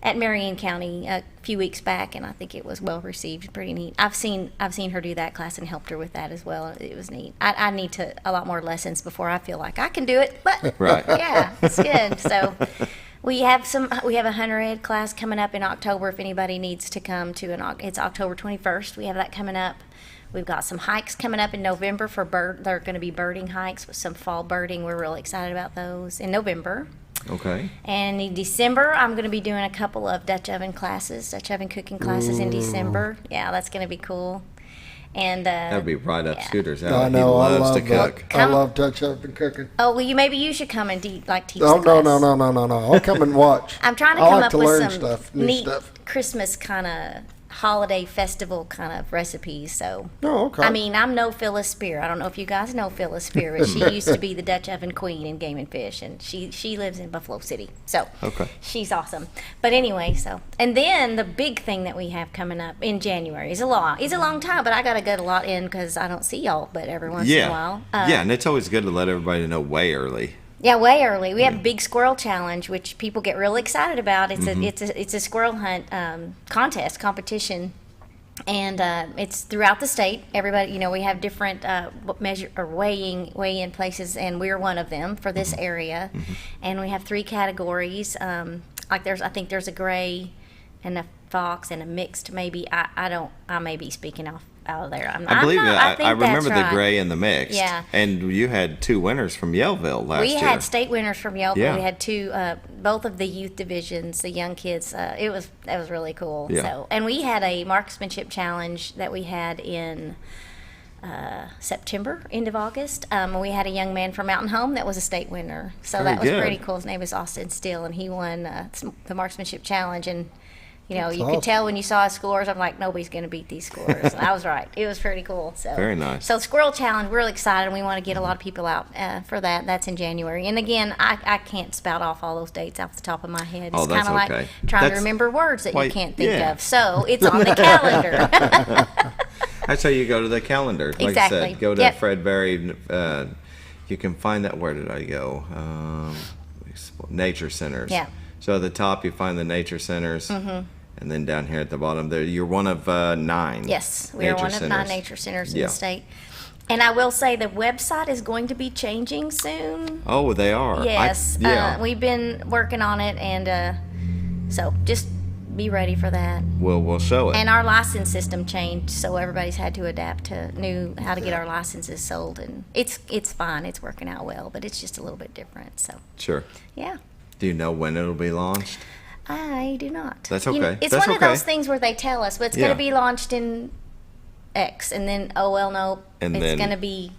Speaker 13: at Marion County a few weeks back, and I think it was well received. Pretty neat. I've seen her do that class and helped her with that as well. It was neat. I need a lot more lessons before I feel like I can do it. But
Speaker 2: Right.
Speaker 13: yeah, it's good. So we have a hunter ed class coming up in October. If anybody needs to come to it's October 21st. We have that coming up. We've got some hikes coming up in November they're going to be birding hikes with some fall birding. We're really excited about those in November.
Speaker 2: Okay.
Speaker 13: And in December, I'm going to be doing a couple of Dutch oven cooking classes in December. Yeah, that's going to be cool. And
Speaker 2: That'd be right up Scooter's alley.
Speaker 3: I know.
Speaker 2: He loves to
Speaker 3: that.
Speaker 2: cook.
Speaker 3: I love Dutch oven cooking.
Speaker 13: oh, well, maybe you should come and teach
Speaker 3: Oh,
Speaker 13: the
Speaker 3: no,
Speaker 13: class.
Speaker 3: no. I'll come and watch.
Speaker 13: I'm trying to
Speaker 3: I
Speaker 13: come
Speaker 3: like
Speaker 13: up
Speaker 3: to
Speaker 13: with
Speaker 3: learn
Speaker 13: some
Speaker 3: stuff, new
Speaker 13: neat
Speaker 3: stuff.
Speaker 13: Christmas kind of holiday festival kind of recipes. So,
Speaker 3: Oh, okay.
Speaker 13: I mean, I'm no Phyllis Spear. I don't know if you guys know Phyllis Spear, but she used to be the Dutch oven queen in Game and Fish, and she lives in Buffalo City. So,
Speaker 2: Okay.
Speaker 13: she's awesome. But anyway, and then the big thing that we have coming up in January is a long time, but I got to get a lot in because I don't see y'all but every once in a while.
Speaker 2: Yeah, and it's always good to let everybody know way early.
Speaker 13: Yeah, way early. We have a big squirrel challenge, which people get really excited about. It's a squirrel hunt competition, and it's throughout the state. Everybody, we have different weigh-in places, and we're one of them for this area. And we have 3 categories. I think there's a gray, and a fox, and a mixed. Maybe I may be speaking out of there.
Speaker 2: I believe that. I remember
Speaker 13: that's
Speaker 2: the gray and the mixed.
Speaker 13: Yeah.
Speaker 2: And you had 2 winners from Yellville last year.
Speaker 13: We had state winners from Yellville.
Speaker 2: Yeah.
Speaker 13: We had 2, both of the youth divisions, the young kids. That was really cool.
Speaker 2: Yeah.
Speaker 13: So, and we had a marksmanship challenge that we had in September, end of August. We had a young man from Mountain Home that was a state winner. So
Speaker 2: Very
Speaker 13: that was
Speaker 2: good.
Speaker 13: pretty cool. His name is Austin Steele, and he won the marksmanship challenge. And
Speaker 3: That's
Speaker 13: you
Speaker 3: awesome.
Speaker 13: could tell when you saw his scores. I'm like, nobody's going to beat these scores. And I was right. It was pretty cool. So
Speaker 2: Very nice.
Speaker 13: So Squirrel Challenge, we're really excited. We want to get a lot of people out for that. That's in January. And again, I can't spout off all those dates off the top of my head. It's
Speaker 2: Oh, that's
Speaker 13: kind of
Speaker 2: okay.
Speaker 13: like trying
Speaker 2: That's
Speaker 13: to remember words that
Speaker 2: why-
Speaker 13: you can't think
Speaker 2: yeah.
Speaker 13: of. So it's on the calendar.
Speaker 2: That's how you go to the calendar. Like
Speaker 13: Exactly.
Speaker 2: I said, go to
Speaker 13: Yep.
Speaker 2: Fred Berry. You can find that. Where did I go? Nature centers.
Speaker 13: Yeah.
Speaker 2: So at the top, you find the nature centers. And then down here at the bottom, there you're one of 9.
Speaker 13: Yes, we are
Speaker 2: nature
Speaker 13: one of 9
Speaker 2: centers.
Speaker 13: nature centers in
Speaker 2: Yeah.
Speaker 13: the state. And I will say the website is going to be changing soon.
Speaker 2: Oh, they are.
Speaker 13: Yes,
Speaker 2: Yeah.
Speaker 13: we've been working on it, and so just be ready for that.
Speaker 2: We'll show it.
Speaker 13: And our license system changed, so everybody's had to adapt to how to get our licenses sold, and it's fine. It's working out well, but it's just a little bit different. So
Speaker 2: Sure.
Speaker 13: yeah.
Speaker 2: Do you know when it'll be launched?
Speaker 13: I do not.
Speaker 2: That's
Speaker 13: You know,
Speaker 2: okay.
Speaker 13: it's
Speaker 2: That's
Speaker 13: one of
Speaker 2: okay.
Speaker 13: those things where they tell us, but it's
Speaker 2: Yeah.
Speaker 13: going to be launched in X, and then, oh, well, no,
Speaker 2: And
Speaker 13: it's
Speaker 2: then-
Speaker 13: going to be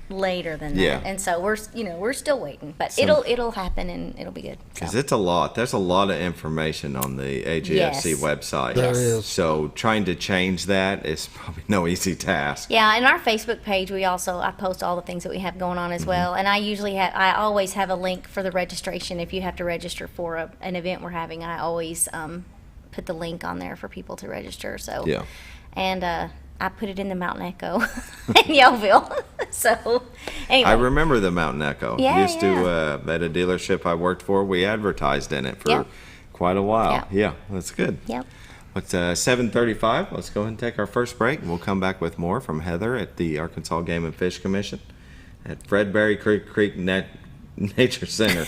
Speaker 13: later than that.
Speaker 2: Yeah.
Speaker 13: And so we're still waiting, but
Speaker 2: So-
Speaker 13: it'll happen and it'll be good.
Speaker 2: Because it's a lot. There's a lot of information on the AGFC
Speaker 13: Yes.
Speaker 2: website.
Speaker 3: There is.
Speaker 2: So trying to change that is probably no easy task.
Speaker 13: Yeah, and our Facebook page, I post all the things that we have going on as
Speaker 2: Mm-hmm.
Speaker 13: well. And I always have a link for the registration. If you have to register for an event we're having, I always put the link on there for people to register. So
Speaker 2: Yeah.
Speaker 13: And I put it in the Mountain Echo in Yellville. So anyway.
Speaker 2: I remember the Mountain Echo.
Speaker 13: Yeah,
Speaker 2: Used to, at a dealership I worked for, we advertised in it for
Speaker 13: Yep.
Speaker 2: quite a while.
Speaker 13: Yep.
Speaker 2: Yeah, that's good.
Speaker 13: Yep.
Speaker 2: It's 7:35. Let's go ahead and take our first break, and we'll come back with more from Heather at the Arkansas Game and Fish Commission at Fredberry Creek Nature Center.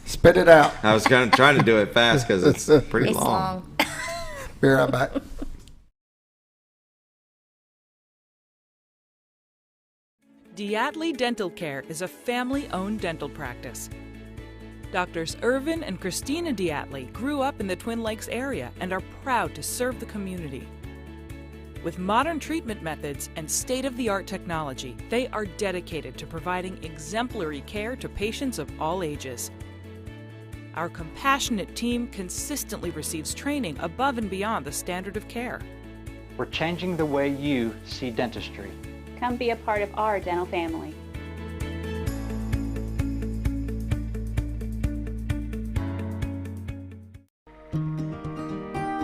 Speaker 3: Spit it out.
Speaker 2: I was kind of trying to do it fast because it's pretty
Speaker 13: It's long.
Speaker 3: Be right back.
Speaker 14: Diatley Dental Care is a family-owned dental practice. Doctors Irvin and Christina Diatley grew up in the Twin Lakes area and are proud to serve the community. With modern treatment methods and state-of-the-art technology, they are dedicated to providing exemplary care to patients of all ages. Our compassionate team consistently receives training above and beyond the standard of care.
Speaker 15: We're changing the way you see dentistry.
Speaker 16: Come be a part of our dental family.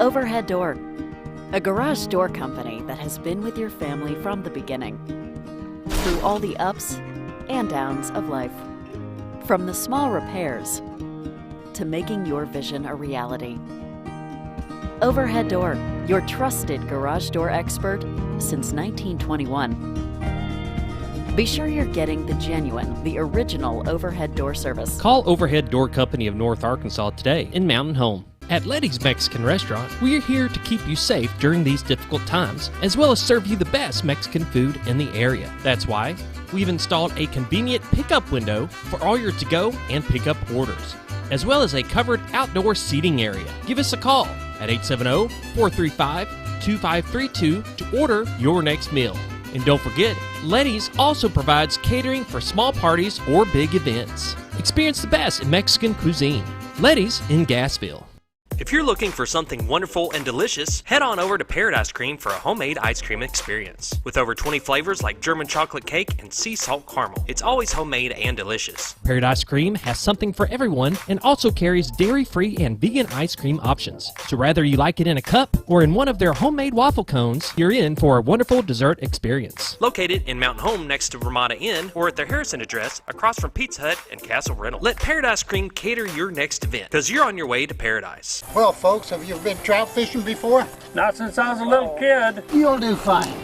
Speaker 17: Overhead Door, a garage door company that has been with your family from the beginning, through all the ups and downs of life. From the small repairs to making your vision a reality. Overhead Door, your trusted garage door expert since 1921. Be sure you're getting the genuine, the original overhead door service.
Speaker 1: Call Overhead Door Company of North Arkansas today in Mountain Home. At Letty's Mexican Restaurant, we're here to keep you safe during these difficult times, as well as serve you the best Mexican food in the area. That's why we've installed a convenient pickup window for all your to-go and pickup orders, as well as a covered outdoor seating area. Give us a call at 870-435-2532 to order your next meal. And don't forget, Letty's also provides catering for small parties or big events. Experience the best in Mexican cuisine. Letty's in Gassville. If you're looking for something wonderful and delicious, head on over to Paradise Cream for a homemade ice cream experience. With over 20 flavors like German chocolate cake and sea salt caramel, it's always homemade and delicious. Paradise Cream has something for everyone and also carries dairy-free and vegan ice cream options. So whether you like it in a cup or in one of their homemade waffle cones, you're in for a wonderful dessert experience. Located in Mountain Home next to Ramada Inn or at their Harrison address across from Pizza Hut and Castle Rental. Let Paradise Cream cater your next event, because you're on your way to paradise.
Speaker 18: Well, folks, have you ever been trout fishing before?
Speaker 19: Not since I was a little kid.
Speaker 18: You'll do fine.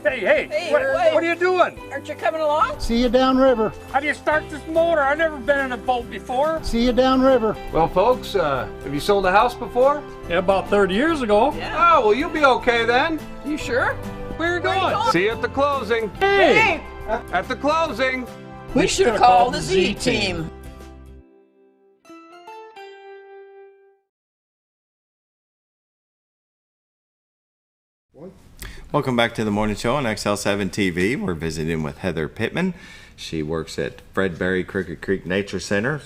Speaker 19: Hey, what are you doing?
Speaker 20: Aren't you coming along?
Speaker 18: See you downriver.
Speaker 19: How do you start this motor? I've never been in a boat before.
Speaker 18: See you downriver.
Speaker 5: Well, folks, have you sold a house before?
Speaker 19: Yeah, about 30 years ago.
Speaker 20: Yeah.
Speaker 5: Oh, well, you'll be okay then.
Speaker 20: You sure?
Speaker 19: Where are you going?
Speaker 5: See you at the closing.
Speaker 19: Hey!
Speaker 5: At the closing.
Speaker 20: We should call the Z team.
Speaker 2: Welcome back to the morning show on XL7-TV. We're visiting with Heather Pitman. She works at Fredberry Creek Nature Center,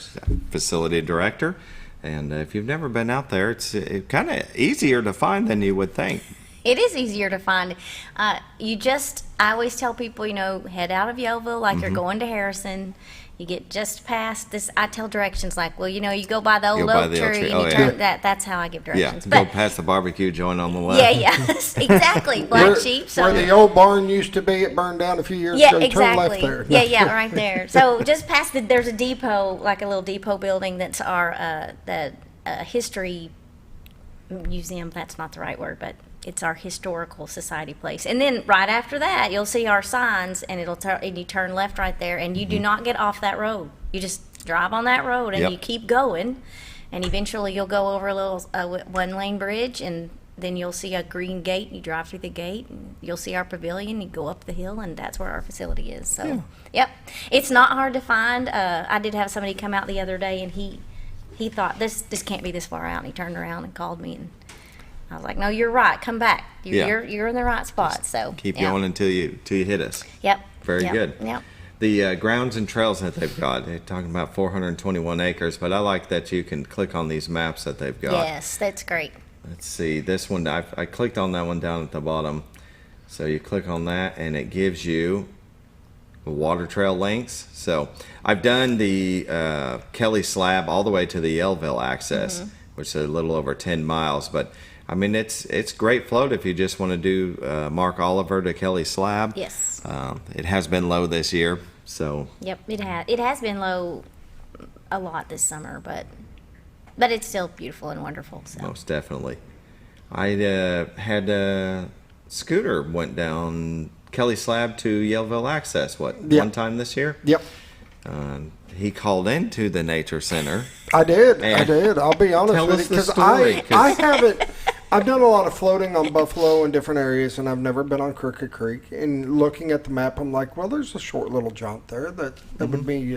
Speaker 2: facility director. And if you've never been out there, it's kind of easier to find than you would think.
Speaker 13: It is easier to find. I always tell people, head out of Yellville like you're going to Harrison. You get just past this. I tell directions like, you go by the old oak tree. And you turn, that's how I give directions.
Speaker 2: Yeah, go past the barbecue joint on the left.
Speaker 13: Yeah, exactly. Black sheep. So
Speaker 3: where the old barn used to be, it burned down a few years ago.
Speaker 13: Exactly.
Speaker 3: Turn left there.
Speaker 13: Yeah, right there. So just past there's a depot, like a little depot building that's our the history museum. That's not the right word, but it's our historical society place. And then right after that, you'll see our signs, and and you turn left right there, and you do not get off that road. You just drive on that road, and you keep going, and eventually you'll go over a little one-lane bridge, and then you'll see a green gate, and you drive through the gate, and you'll see our pavilion. You go up the hill, and that's where our facility is. So, Yep, it's not hard to find. I did have somebody come out the other day, and he thought this can't be this far out, and he turned around and called me, and I was like, no, you're right. Come back. You're in the right spot. So
Speaker 2: keep going until you hit us.
Speaker 13: Yep.
Speaker 2: Very good.
Speaker 13: Yep.
Speaker 2: The grounds and trails that they've got, they're talking about 421 acres, but I like that you can click on these maps that they've got.
Speaker 13: Yes, that's great.
Speaker 2: Let's see, this one, I clicked on that one down at the bottom. So you click on that and it gives you water trail links. So I've done the Kelly Slab all the way to the Yellville access, which is a little over 10 miles. But I mean, it's great float if you just want to do Mark Oliver to Kelly Slab.
Speaker 13: Yes.
Speaker 2: It has been low this year, so.
Speaker 13: Yep, it has been low a lot this summer, but it's still beautiful and wonderful. So.
Speaker 2: Most definitely. I had a scooter went down Kelly Slab to Yellville access, one time this year?
Speaker 3: Yep.
Speaker 2: He called into the nature center.
Speaker 3: I did. I'll be honest with you, because I haven't. I've done a lot of floating on Buffalo in different areas, and I've never been on Crooked Creek. And looking at the map, I'm like, well, there's a short little jaunt there that would be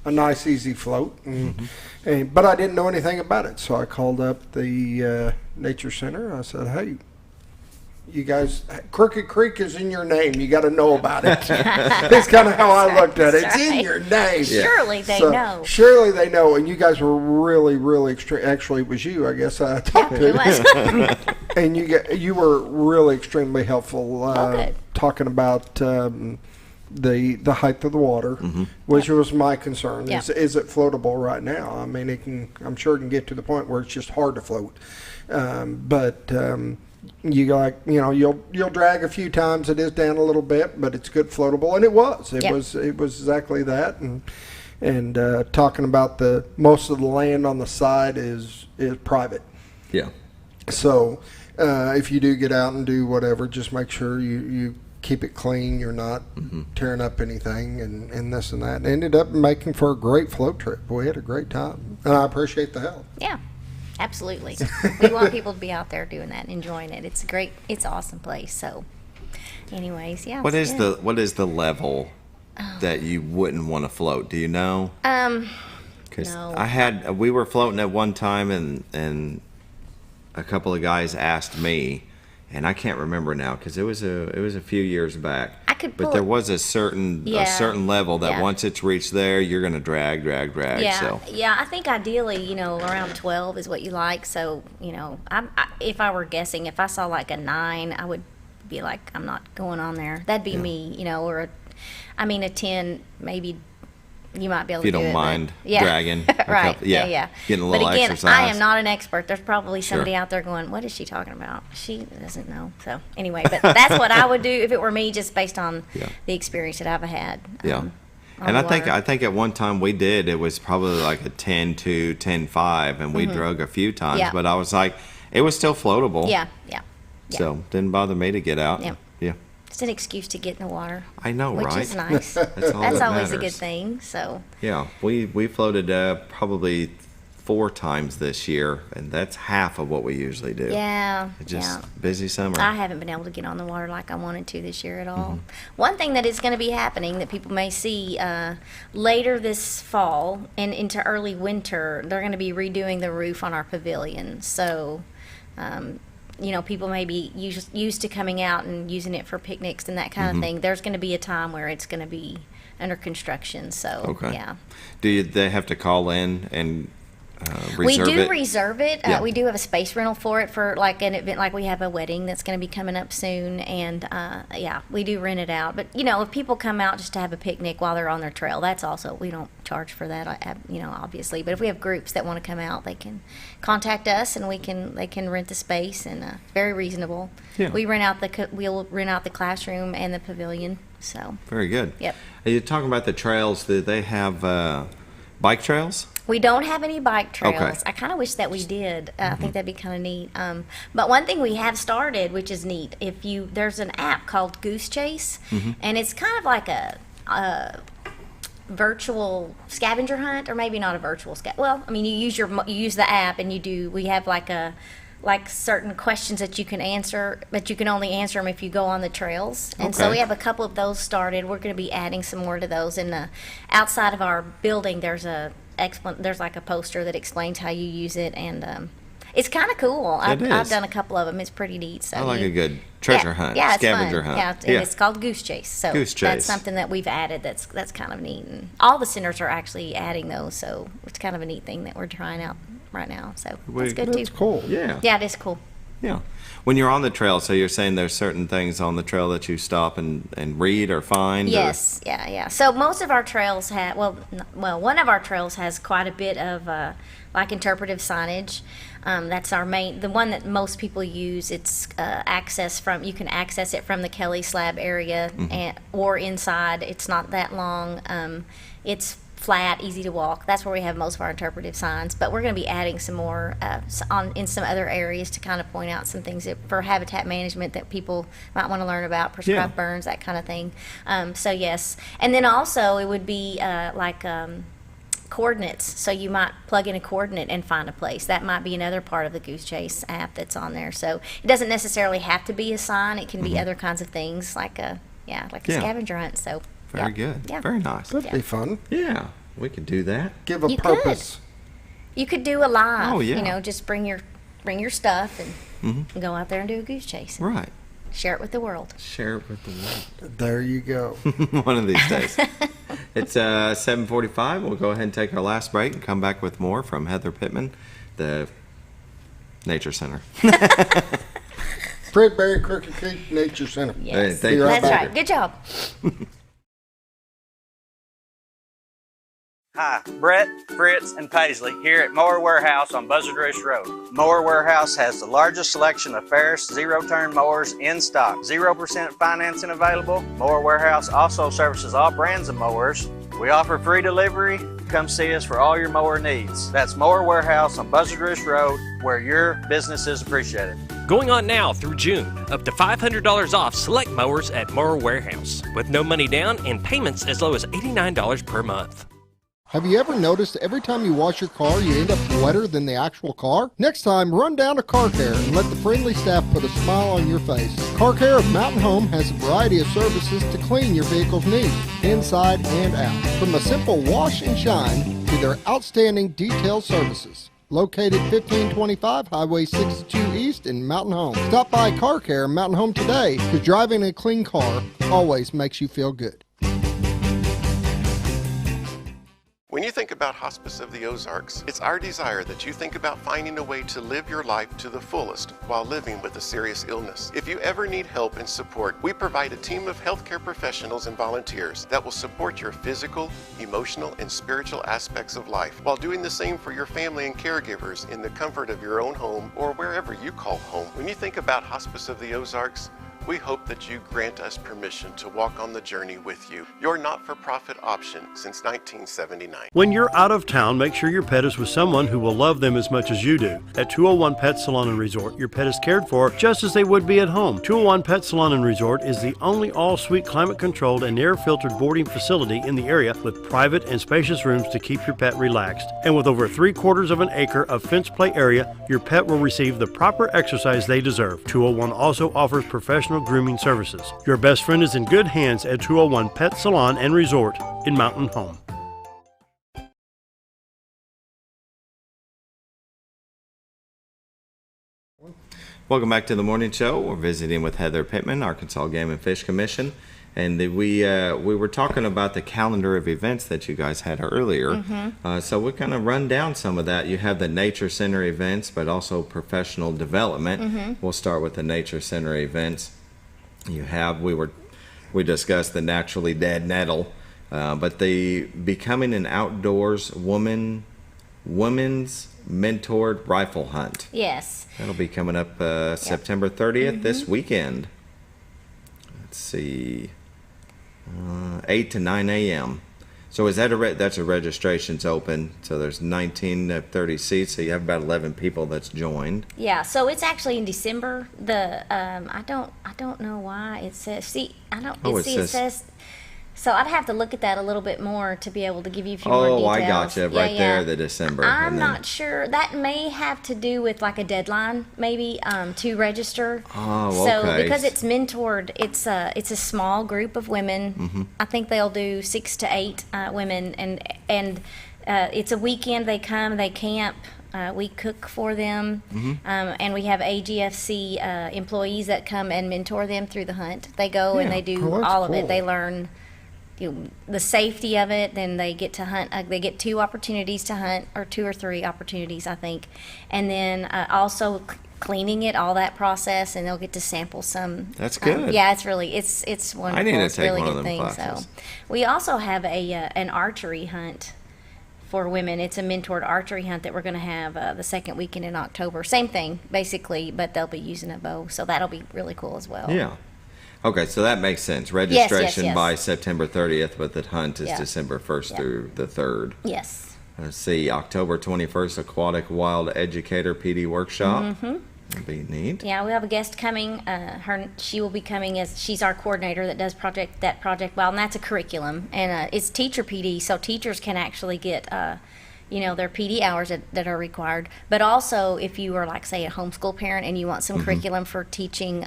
Speaker 3: a nice, easy float. But I didn't know anything about it, so I called up the nature center. I said, hey, you guys, Crooked Creek is in your name. You got to know about it. That's kind of how I looked at it. It's in your name.
Speaker 13: Surely they know.
Speaker 3: Surely they know. And you guys were really, really extreme. Actually, it was you, I guess, I talked to.
Speaker 13: It was.
Speaker 3: And you were really extremely helpful talking about the height of the water, which was my concern.
Speaker 13: Yeah.
Speaker 3: Is it floatable right now? I mean, I'm sure it can get to the point where it's just hard to float. You'll drag a few times. It is down a little bit, but it's good floatable, and it was. It was exactly that. And talking about most of the land on the side is private.
Speaker 2: Yeah.
Speaker 3: So if you do get out and do whatever, just make sure you keep it clean. You're not tearing up anything and this and that. And ended up making for a great float trip. We had a great time, and I appreciate the help.
Speaker 13: Yeah. Absolutely. We want people to be out there doing that and enjoying it. It's great. It's an awesome place. So anyways, yeah.
Speaker 2: What is the level that you wouldn't want to float? Do you know? Because
Speaker 13: no.
Speaker 2: We were floating at one time and a couple of guys asked me, and I can't remember now because it was a few years back. But there was a certain level that once it's reached there, you're going to drag.
Speaker 13: Yeah,
Speaker 2: So.
Speaker 13: Yeah. I think ideally, around 12 is what you like. So, if I were guessing, if I saw like a 9, I would be like, I'm not going on there. That'd be me, or a 10 maybe. You might be able to do it.
Speaker 2: If you don't mind
Speaker 13: yeah.
Speaker 2: dragging.
Speaker 13: Right. Yeah.
Speaker 2: Getting a little
Speaker 13: but again,
Speaker 2: exercise.
Speaker 13: I am not an expert. There's probably somebody out there going, what is she talking about? She doesn't know. So anyway, but that's what I would do if it were me, just based on the experience that I've had.
Speaker 2: And I think at one time we did, it was probably like a 10-2, 10-5, and we drug a few times.
Speaker 13: Yeah.
Speaker 2: But I was like, it was still floatable.
Speaker 13: Yeah.
Speaker 2: So didn't bother me to get out.
Speaker 13: Yeah.
Speaker 2: Yeah.
Speaker 13: It's an excuse to get in the water.
Speaker 2: I know,
Speaker 13: which
Speaker 2: right?
Speaker 13: Which is nice.
Speaker 2: That's
Speaker 13: always
Speaker 2: matters.
Speaker 13: a good thing. So.
Speaker 2: Yeah, we floated probably 4 times this year, and that's half of what we usually do.
Speaker 13: Yeah.
Speaker 2: It's just busy summer.
Speaker 13: I haven't been able to get on the water like I wanted to this year at all. One thing that is going to be happening that people may see later this fall and into early winter, they're going to be redoing the roof on our pavilion. So. People may be used to coming out and using it for picnics and that kind of thing. There's going to be a time where it's going to be under construction. So, yeah.
Speaker 2: Do they have to call in and reserve it?
Speaker 13: We do reserve it. Yeah. We do have a space rental for it for like an event, like we have a wedding that's going to be coming up soon. And, we do rent it out. But, if people come out just to have a picnic while they're on their trail, that's also, we don't charge for that, obviously. But if we have groups that want to come out, they can contact us and they can rent the space, and it's very reasonable. Yeah. We'll rent out the classroom and the pavilion. So
Speaker 2: very good.
Speaker 13: Yep.
Speaker 2: Are you talking about the trails? Do they have bike trails?
Speaker 13: We don't have any bike trails.
Speaker 2: Okay.
Speaker 13: I kind of wish that we did. I think that'd be kind of neat. But one thing we have started, which is neat, there's an app called Goose Chase, and it's kind of like a virtual scavenger hunt, or maybe not a virtual you use the app, and we have like certain questions that you can answer, but you can only answer them if you go on the trails. And so we have a couple of those started. We're going to be adding some more to those. And outside of our building, there's like a poster that explains how you use it, and It's kind of cool.
Speaker 2: It is.
Speaker 13: I've done a couple of them. It's pretty neat. So
Speaker 2: I like a good treasure hunt,
Speaker 13: yeah, it's
Speaker 2: scavenger
Speaker 13: fun.
Speaker 2: hunt.
Speaker 13: Yeah, it's called Goose Chase. So
Speaker 2: Goose Chase.
Speaker 13: that's something that we've added. That's kind of neat. And all the centers are actually adding those, so it's kind of a neat thing that we're trying out right now. So that's good too.
Speaker 3: That's cool.
Speaker 2: Yeah.
Speaker 13: Yeah, it is cool.
Speaker 2: Yeah. When you're on the trail, so you're saying there's certain things on the trail that you stop and read or find?
Speaker 13: Yes, yeah. So most of our trails have, one of our trails has quite a bit of like interpretive signage. That's our main, the one that most people use. It's you can access it from the Kelly Slab area or inside. It's not that long. It's flat, easy to walk. That's where we have most of our interpretive signs, but we're going to be adding some more in some other areas to kind of point out some things for habitat management that people might want to learn about, prescribed burns, that kind of thing. So yes, and then also it would be coordinates. So you might plug in a coordinate and find a place. That might be another part of the Goose Chase app that's on there. So it doesn't necessarily have to be a sign. It can be other kinds of things like a scavenger hunt. So.
Speaker 2: Very good.
Speaker 13: Yeah.
Speaker 2: Very nice.
Speaker 3: That'd be fun.
Speaker 2: Yeah, we could do that.
Speaker 3: Give a purpose.
Speaker 13: You could do a live.
Speaker 2: Oh, yeah.
Speaker 13: Just bring your stuff and go out there and do a goose chase.
Speaker 2: Right.
Speaker 13: Share it with the world.
Speaker 2: Share it with the world.
Speaker 3: There you go.
Speaker 2: One of these days. It's 7:45. We'll go ahead and take our last break and come back with more from Heather Pitman, the Nature Center.
Speaker 3: Fredberry Crooked Creek Nature Center.
Speaker 13: Yes,
Speaker 2: Hey,
Speaker 13: that's right. Good job.
Speaker 7: Hi, Brett, Fritz, and Paisley here at Mower Warehouse on Buzzard Roost Road. Mower Warehouse has the largest selection of Ferris zero-turn mowers in stock. 0% financing available. Mower Warehouse also services all brands of mowers. We offer free delivery. Come see us for all your mower needs. That's Mower Warehouse on Buzzard Roost Road, where your business is appreciated.
Speaker 1: Going on now through June, up to $500 off select mowers at Mower Warehouse, with no money down and payments as low as $89 per month.
Speaker 8: Have you ever noticed every time you wash your car, you end up wetter than the actual car? Next time, run down to Car Care and let the friendly staff put a smile on your face. Car Care of Mountain Home has a variety of services to clean your vehicle's needs, inside and out. From a simple wash and shine to their outstanding detail services. Located 1525 Highway 62 East in Mountain Home. Stop by Car Care Mountain Home today, because driving a clean car always makes you feel good.
Speaker 9: When you think about Hospice of the Ozarks, it's our desire that you think about finding a way to live your life to the fullest while living with a serious illness. If you ever need help and support, we provide a team of healthcare professionals and volunteers that will support your physical, emotional, and spiritual aspects of life while doing the same for your family and caregivers in the comfort of your own home or wherever you call home. When you think about Hospice of the Ozarks, we hope that you grant us permission to walk on the journey with you. Your not-for-profit option since 1979.
Speaker 10: When you're out of town, make sure your pet is with someone who will love them as much as you do. At 201 Pet Salon and Resort, your pet is cared for just as they would be at home. 201 Pet Salon and Resort is the only all-suite climate-controlled and air-filtered boarding facility in the area with private and spacious rooms to keep your pet relaxed. And with over 3/4 of an acre of fenced play area, your pet will receive the proper exercise they deserve. 201 also offers professional grooming services. Your best friend is in good hands at 201 Pet Salon and Resort in Mountain Home.
Speaker 2: Welcome back to the morning show. We're visiting with Heather Pitman, Arkansas Game and Fish Commission, and we were talking about the calendar of events that you guys had earlier. So we kind of run down some of that. You have the Nature Center events, but also professional development. We'll start with the Nature Center events. You have we discussed the naturally dead nettle, but the becoming an outdoors women's mentored rifle hunt.
Speaker 13: Yes.
Speaker 2: That'll be coming up September 30th this weekend. Let's see, 8 to 9 a.m. So is that that's a registration's open? So there's 19 to 30 seats. So you have about 11 people that's joined.
Speaker 13: Yeah. So it's actually in December. The I don't know why it says. It says. So I'd have to look at that a little bit more to be able to give you a few more details.
Speaker 2: Oh, I gotcha. There, the December.
Speaker 13: I'm not sure. That may have to do with like a deadline, maybe, to register.
Speaker 2: Oh,
Speaker 13: okay. So because it's mentored, it's a small group of women. I think they'll do 6 to 8 women, and It's a weekend. They come, they camp. We cook for them, and we have AGFC employees that come and mentor them through the hunt. They go and they do all of it. They learn the safety of it. Then they get to hunt. They get 2 opportunities to hunt, or 2 or 3 opportunities, I think, and then also cleaning it, all that process, and they'll get to sample some.
Speaker 2: That's good.
Speaker 13: Yeah, it's really it's wonderful.
Speaker 2: I need to
Speaker 13: it's
Speaker 2: take
Speaker 13: really
Speaker 2: one
Speaker 13: good
Speaker 2: of them
Speaker 13: thing.
Speaker 2: classes.
Speaker 13: So we also have an archery hunt for women. It's a mentored archery hunt that we're going to have the second weekend in October. Same thing, basically, but they'll be using a bow, so that'll be really cool as well.
Speaker 2: Yeah. Okay, so that makes sense. Registration
Speaker 13: yes.
Speaker 2: by September 30th, but the hunt is
Speaker 13: Yeah.
Speaker 2: December 1st through the 3rd.
Speaker 13: Yes.
Speaker 2: Let's see, October 21st, Aquatic Wild Educator PD Workshop. That'd be neat.
Speaker 13: Yeah, we have a guest coming. She will be coming as she's our coordinator that does Project Wild, and that's a curriculum, and it's teacher PD, so teachers can actually get their PD hours that are required. But also, if you are like say a homeschool parent and you want some curriculum for teaching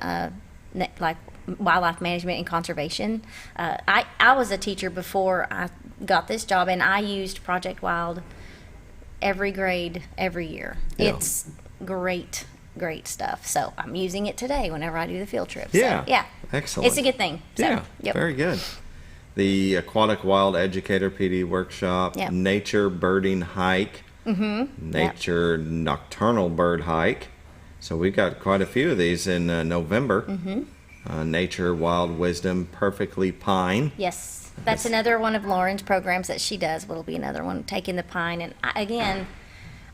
Speaker 13: like wildlife management and conservation, I was a teacher before I got this job, and I used Project Wild every grade every year.
Speaker 2: Yeah.
Speaker 13: It's great stuff. So I'm using it today whenever I do the field trip.
Speaker 2: Yeah.
Speaker 13: So, yeah.
Speaker 2: Excellent.
Speaker 13: It's a good thing. So,
Speaker 2: Yeah.
Speaker 13: Yep.
Speaker 2: Very good. The Aquatic Wild Educator PD Workshop.
Speaker 13: Yep.
Speaker 2: Nature Birding Hike. Nature Nocturnal Bird Hike. So we've got quite a few of these in November. Nature Wild Wisdom Perfectly Pine.
Speaker 13: Yes. That's another one of Lauren's programs that she does. Will be another one, taking the pine. And I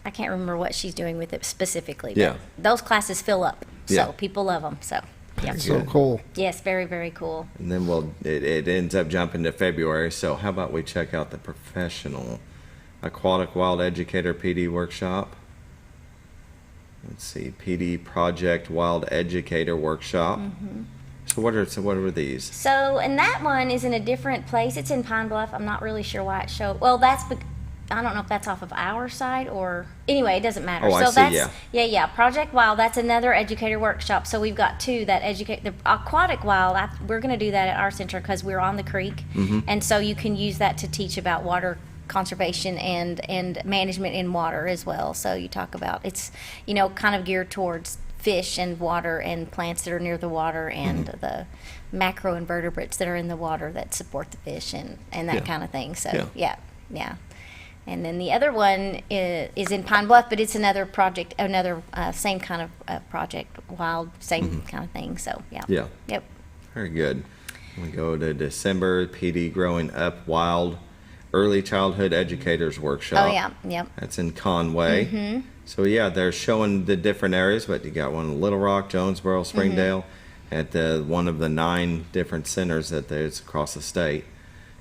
Speaker 13: can't remember what she's doing with it specifically, but those classes fill up, so people love them. So, yeah.
Speaker 3: So cool.
Speaker 13: Yes, very, very cool.
Speaker 2: And then it ends up jumping to February. So how about we check out the professional Aquatic Wild Educator PD Workshop? Let's see, PD Project Wild Educator Workshop. So what are these?
Speaker 13: So, and that one is in a different place. It's in Pine Bluff. I'm not really sure why it showed. Well, I don't know if that's off of our side or anyway, it doesn't matter.
Speaker 2: Oh,
Speaker 13: so
Speaker 2: I see,
Speaker 13: that's
Speaker 2: yeah.
Speaker 13: Project Wild, that's another educator workshop. So we've got 2 that educate the Aquatic Wild. We're going to do that at our center because we're on the creek, and so you can use that to teach about water conservation and management in water as well. So you talk about it's kind of geared towards fish and water and plants that are near the water and the macroinvertebrates that are in the water that support the fish and that kind of thing. So yeah. And then the other one is in Pine Bluff, but it's another project, same kind of Project Wild, same kind of thing. So, yeah.
Speaker 2: Yeah.
Speaker 13: Yep.
Speaker 2: Very good. We go to December, PD Growing Up Wild Early Childhood Educators Workshop.
Speaker 13: Oh, yeah. Yep.
Speaker 2: That's in Conway. So, yeah, they're showing the different areas, but you got one in Little Rock, Jonesboro, Springdale, at one of the 9 different centers that there's across the state.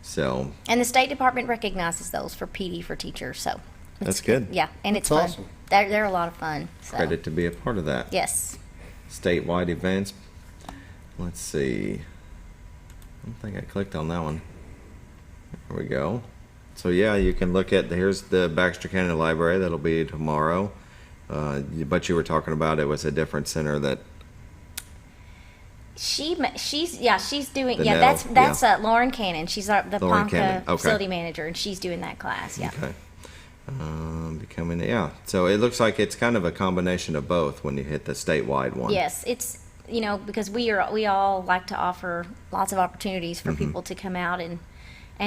Speaker 2: So,
Speaker 13: and the State Department recognizes those for PD for teachers, so
Speaker 2: that's good.
Speaker 13: Yeah, and it's
Speaker 3: awesome.
Speaker 13: fun. They're a lot of fun. So.
Speaker 2: Credit to be a part of that.
Speaker 13: Yes.
Speaker 2: Statewide events. Let's see. I don't think I clicked on that one. There we go. So yeah, you can look at here's the Baxter County Library. That'll be tomorrow. But you were talking about it was a different center that.
Speaker 13: She's doing
Speaker 2: that's
Speaker 13: Lauren Cannon. She's the Ponca
Speaker 2: Okay.
Speaker 13: facility manager, and she's doing that class. Yeah.
Speaker 2: Okay. So it looks like it's kind of a combination of both when you hit the statewide one.
Speaker 13: Yes, it's because we all like to offer lots of opportunities for people to come out and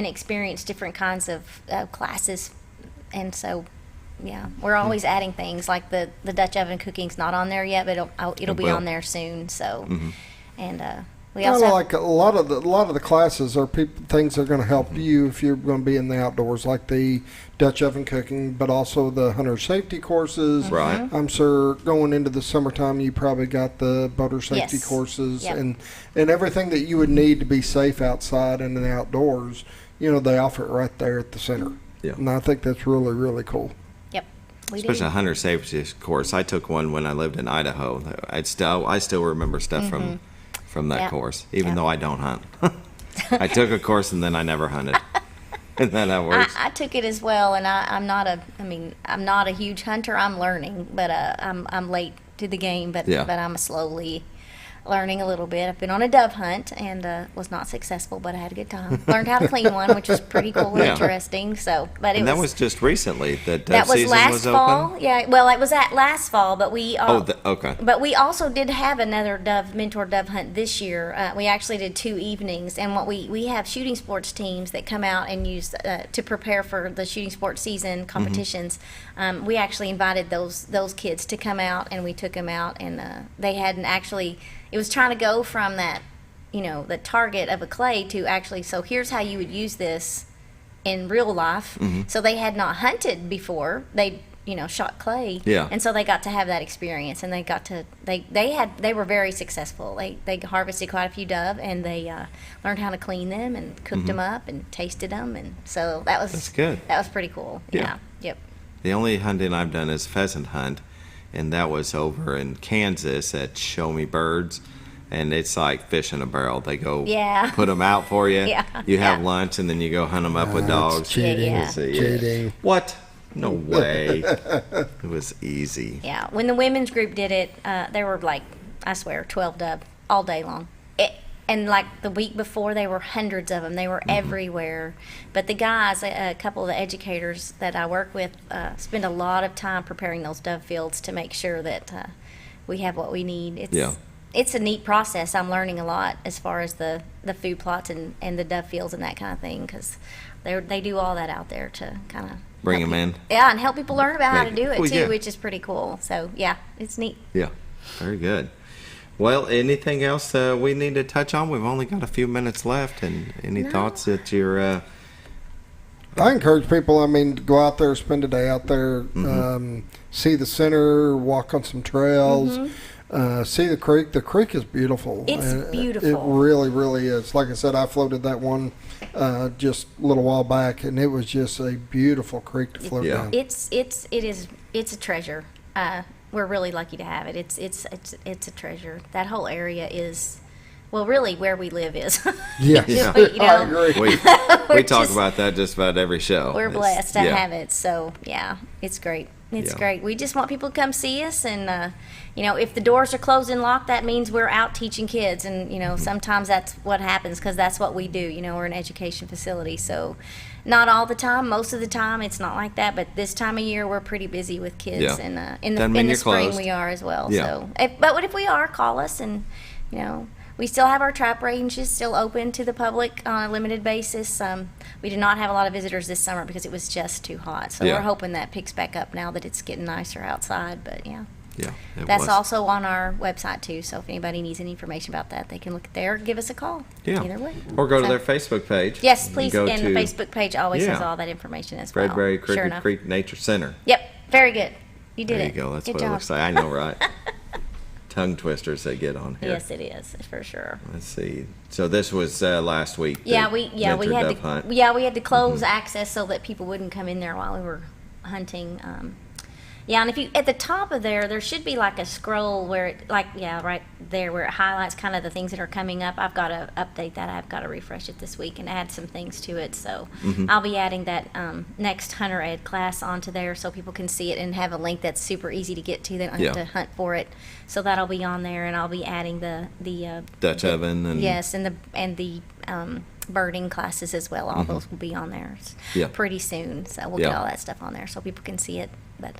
Speaker 13: experience different kinds of classes, and so. Yeah, we're always adding things like the Dutch oven cooking's not on there yet, but it'll be on there soon. So. And we also
Speaker 3: like a lot of the classes are things that are going to help you if you're going to be in the outdoors, like the Dutch oven cooking, but also the hunter safety courses.
Speaker 2: Right.
Speaker 3: I'm sure going into the summertime, you probably got the boater safety courses and everything that you would need to be safe outside and in the outdoors. They offer it right there at the center.
Speaker 2: Yeah. And
Speaker 3: I think that's really, really cool.
Speaker 13: Yep.
Speaker 2: Especially a hunter safety course. I took one when I lived in Idaho. I still remember stuff from that course, even though I don't hunt. I took a course and then I never hunted. Isn't that how it works?
Speaker 13: I took it as well, and I'm not a huge hunter. I'm learning, but I'm late to the game, but I'm slowly learning a little bit. I've been on a dove hunt and was not successful, but I had a good time. Learned how to clean one, which was pretty cool and interesting. So, but
Speaker 2: that was just recently that dove
Speaker 13: that was
Speaker 2: season
Speaker 13: last
Speaker 2: was
Speaker 13: fall.
Speaker 2: open?
Speaker 13: Yeah, well, it was at last fall, but we
Speaker 2: okay.
Speaker 13: But we also did have another mentor dove hunt this year. We actually did 2 evenings, and what we have shooting sports teams that come out and use to prepare for the shooting sports season competitions. We actually invited those kids to come out, and we took them out, and they hadn't actually. It was trying to go from that, the target of a clay to actually. So here's how you would use this in real life. So they had not hunted before. They shot clay.
Speaker 2: Yeah.
Speaker 13: And so they got to have that experience, and they got to they were very successful. They harvested quite a few dove, and they learned how to clean them and cooked them up and tasted them, and so that's
Speaker 2: good.
Speaker 13: That was pretty cool. Yeah. Yep.
Speaker 2: The only hunting I've done is pheasant hunt, and that was over in Kansas at Show Me Birds. And it's like fish in a barrel. They go put them out for you. You have lunch, and then you go hunt them up with dogs.
Speaker 3: Cheating.
Speaker 2: Cheating. What? No way. It was easy.
Speaker 13: Yeah. When the women's group did it, there were like, I swear, 12 dove all day long. And like the week before, there were hundreds of them. They were everywhere. But the guys, a couple of the educators that I work with, spend a lot of time preparing those dove fields to make sure that we have what we need. It's a neat process. I'm learning a lot as far as the food plots and the dove fields and that kind of thing, because they do all that out there to kind of
Speaker 2: bring them in.
Speaker 13: Yeah, and help people learn about how to do it too, which is pretty cool. So yeah, it's neat.
Speaker 2: Yeah, very good. Well, anything else we need to touch on? We've only got a few minutes left, and any thoughts that you're...
Speaker 3: I encourage people, to go out there, spend a day out there, see the center, walk on some trails, see the creek. The creek is beautiful.
Speaker 13: It's beautiful.
Speaker 3: It really, really is. Like I said, I floated that one just a little while back, and it was just a beautiful creek to float down.
Speaker 13: It's a treasure. We're really lucky to have it. It's a treasure. That whole area is, well, really where we live is.
Speaker 3: Yeah.
Speaker 2: I agree. We talk about that just about every show.
Speaker 13: We're blessed to have it. So yeah, it's great. It's great. We just want people to come see us, and if the doors are closed and locked, that means we're out teaching kids, and sometimes that's what happens because that's what we do. We're an education facility, so not all the time. Most of the time, it's not like that. But this time of year, we're pretty busy with kids, and in the spring we are as well. Yeah. So, but if we are, call us, and we still have our trap ranges still open to the public on a limited basis. We did not have a lot of visitors this summer because it was just too hot. So we're hoping that picks back up now that it's getting nicer outside. But yeah, that's also on our website too. So if anybody needs any information about that, they can look there or give us a call.
Speaker 2: Yeah.
Speaker 13: Either way.
Speaker 2: Or go to their Facebook page.
Speaker 13: Yes, please. And the Facebook page always has all that information as well.
Speaker 2: Bradbury Crooked Creek Nature Center.
Speaker 13: Yep. Very good. You did it.
Speaker 2: There you go. That's what it looks like. I know, right? Tongue twisters they get on here.
Speaker 13: Yes, it is for sure.
Speaker 2: Let's see. So this was last week.
Speaker 13: We had to close access so that people wouldn't come in there while we were hunting. And if you at the top of there should be like a scroll where it right there where it highlights kind of the things that are coming up. I've got to update that. I've got to refresh it this week and add some things to it. So I'll be adding that next Hunter Ed class onto there so people can see it and have a link that's super easy to get to. They don't have to hunt for it. So that'll be on there, and I'll be adding the
Speaker 2: Dutch oven and
Speaker 13: the birding classes as well. All those will be on there pretty soon. So we'll get all that stuff on there so people can see it. But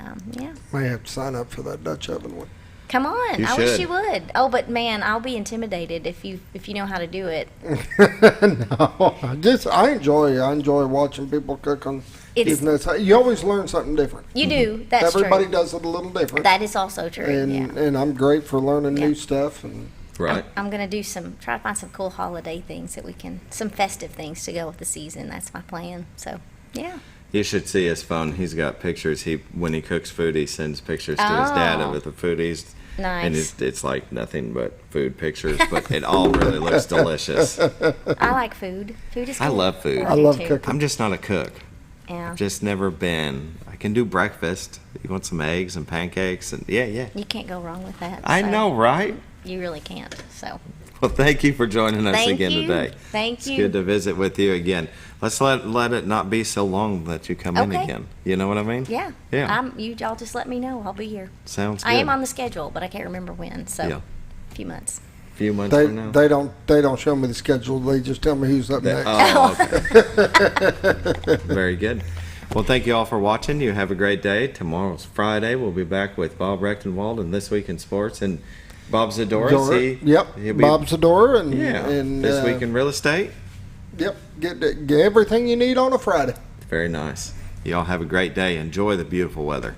Speaker 3: may have to sign up for that Dutch oven one.
Speaker 13: Come on, I wish you would. Oh, but man, I'll be intimidated if you know how to do it.
Speaker 3: No, I enjoy watching people cook on. You always learn something different.
Speaker 13: You do. That's
Speaker 3: Everybody
Speaker 13: true.
Speaker 3: does it a little different.
Speaker 13: That is also true.
Speaker 3: And I'm great for learning new stuff and.
Speaker 2: Right.
Speaker 13: I'm going to try to find some cool holiday things some festive things to go with the season. That's my plan. So, yeah.
Speaker 2: You should see his phone. He's got pictures. When he cooks food, he sends pictures to his dad of the food.
Speaker 13: Nice.
Speaker 2: And it's like nothing but food pictures, but it all really looks delicious.
Speaker 13: I like food. Food is cool.
Speaker 2: I love food.
Speaker 3: I love cooking.
Speaker 2: I'm just not a cook.
Speaker 13: Yeah.
Speaker 2: I've just never been. I can do breakfast. You want some eggs and pancakes? And yeah.
Speaker 13: You can't go wrong with that.
Speaker 2: I know, right?
Speaker 13: You really can't. So.
Speaker 2: Well, thank you for joining us again today.
Speaker 13: Thank you.
Speaker 2: It's good to visit with you again. Let's let it not be so long that you come in again. You know what I mean?
Speaker 13: Yeah.
Speaker 2: Yeah.
Speaker 13: Y'all just let me know. I'll be here.
Speaker 2: Sounds good.
Speaker 13: I am on the schedule, but I can't remember when. So, a few months.
Speaker 2: few months from now?
Speaker 3: They don't show me the schedule. They just tell me who's up next.
Speaker 2: Oh, okay. Very good. Well, thank you all for watching. You have a great day. Tomorrow's Friday. We'll be back with Bob Rechtenwald and This Week in Sports. And Bob Zadora.
Speaker 3: Bob Zadora. And
Speaker 2: This Week in Real Estate.
Speaker 3: Yep. Get everything you need on a Friday.
Speaker 2: Very nice. You all have a great day. Enjoy the beautiful weather.